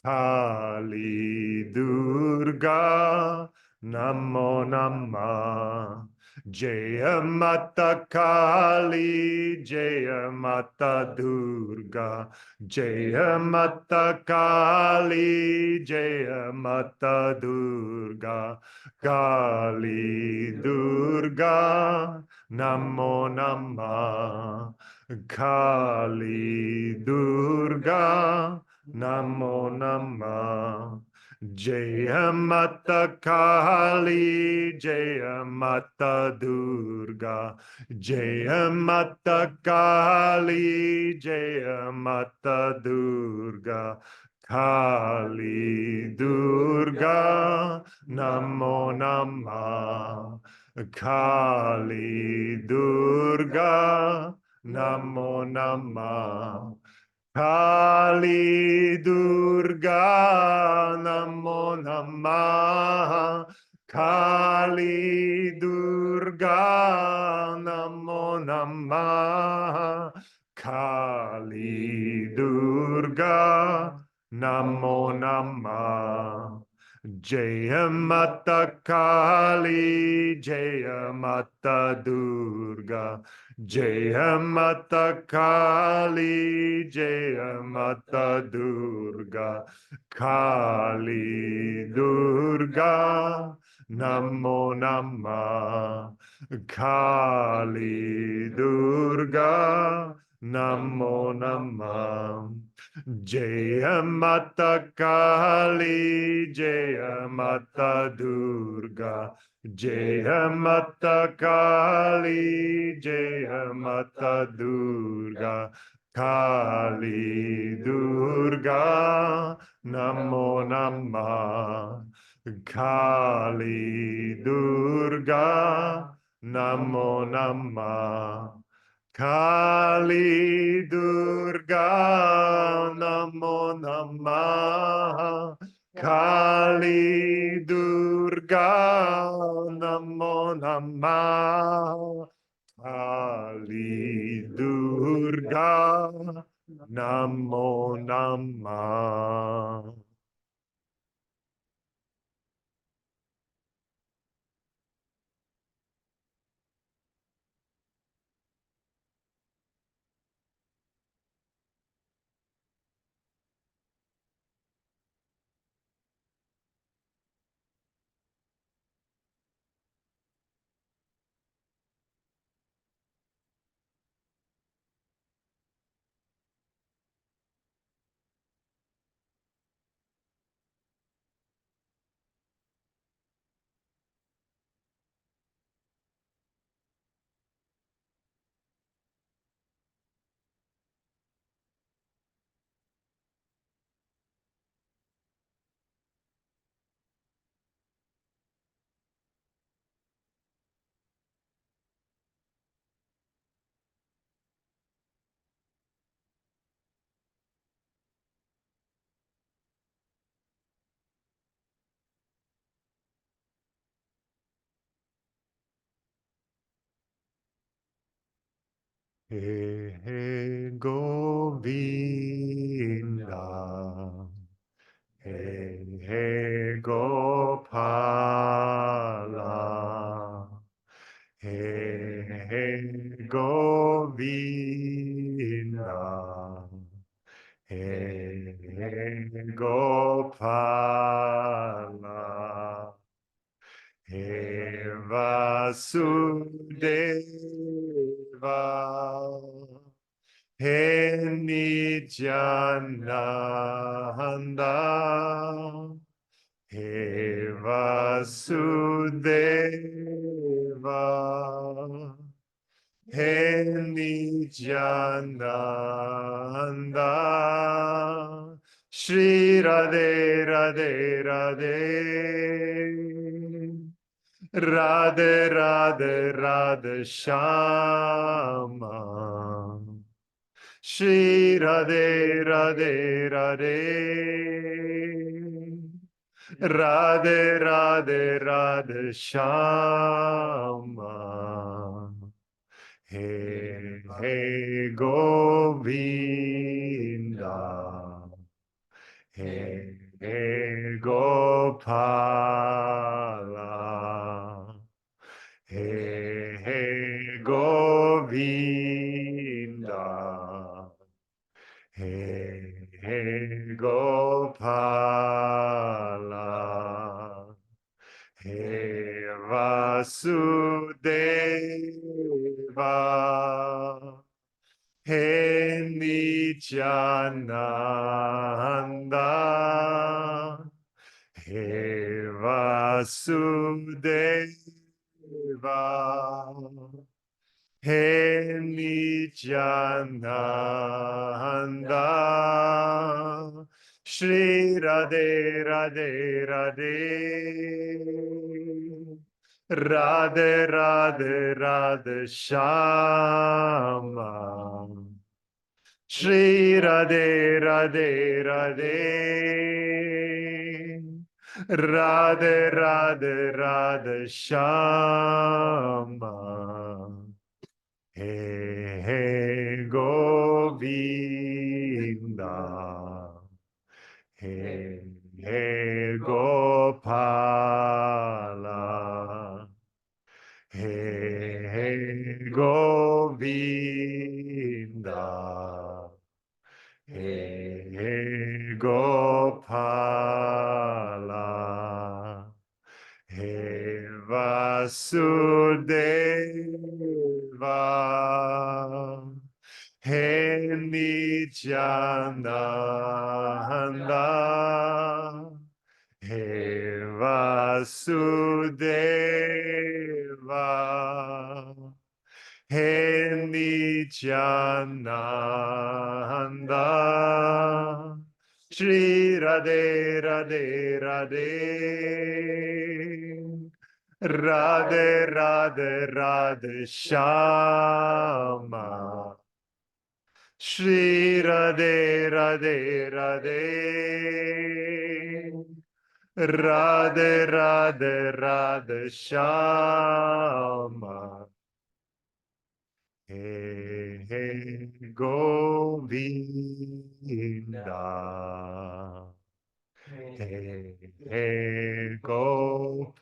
Kali Durga Namo Namah. Jaya Mata Kali, Jaya Mata Durga, Jaya Mata Kali, Jaya Mata Durga, Kali Durga, Namo Namah, Kali Durga, Namo Namah. Jaya Mata Kali, Jaya Mata Durga, Jaya Mata Kali, Jaya Mata Durga, Kali Durga, Namo Namah, Kali Durga, Namo Namah. Kali Durga Namo Namah. Kali Durga Namo Namah. Kali Durga Namo Namah. Jaya Mata Kali, Jaya Mata Durga, Jaya Mata Kali, Jaya Mata Durga, Kali Durga, Namo Namah, Kali Durga, Namo Namah. Jaya Mata Kali, Jaya Mata Durga, Jaya Mata Kali, Jaya Mata Durga, Kali Durga, Namo Namah, Kali Durga, Namo Namah. Kali Durga Namah Kali Durga Namo Namah Kali Durga Namo Namah. He he Govinda, he he Gopala, he he Govinda, he he Gopala. He Vasudeva, He Nityananda, He Vasudeva, He Nityananda, Shri Radhe Radhe Radhe. Radhe Radhe Radhe Shama, Shri Radhe Radhe Radhe, Radhe Radhe Radhe Shama, He He Govinda, He He Gopala. He He Govinda, He He Gopala, He Vasudeva, He Nityananda, He Vasudeva, He Nityananda, Shri Radhe Radhe Radhe, Radhe Radhe Radhe Shama, Shri Radhe Radhe Radhe, Radhe Radhe Radhe Shama. He He Govinda, He He Gopala, He He Govinda, He He Gopala, He Vasudeva, He Nityananda, He Vasudeva, He Nityananda, Shri Radhe Radhe Radhe, Radhe Radhe Radhe Shama, Shri Radhe Radhe Radhe. Radhe Radhe Radhe Shama. Hey Hey Govinda. Hey Hey Gopala.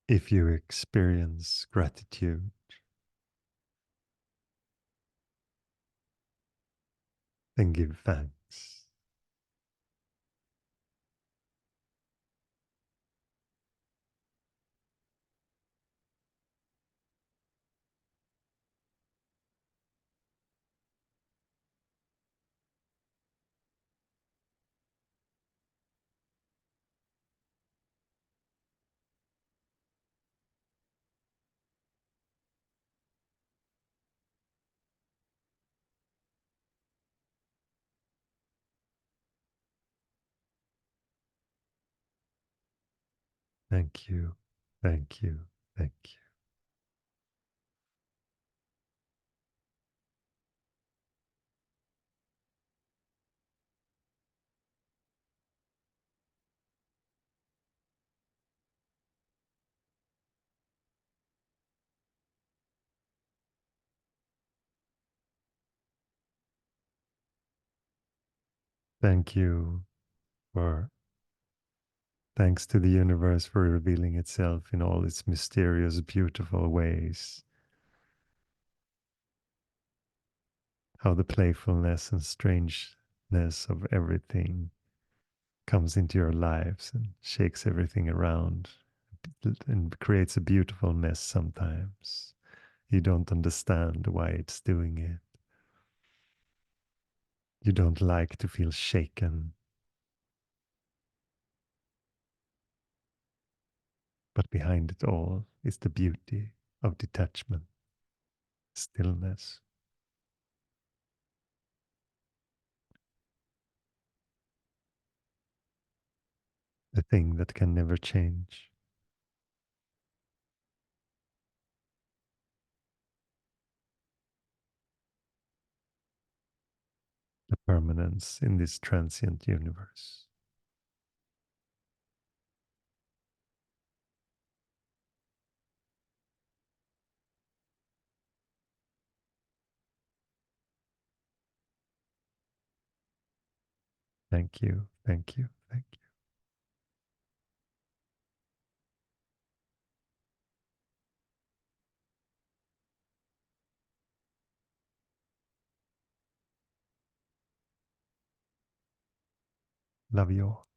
If you experience gratitude, then give thanks. Thank you, thank you, thank you. Thank you for thanks to the universe for revealing itself in all its mysterious, beautiful ways. How the playfulness and strangeness of everything comes into your lives and shakes everything around and creates a beautiful mess sometimes. You don't understand why it's doing it. You don't like to feel shaken. But behind it all is the beauty of detachment, stillness. The thing that can never change. The permanence in this transient universe. Thank you, thank you, thank you. Love you all.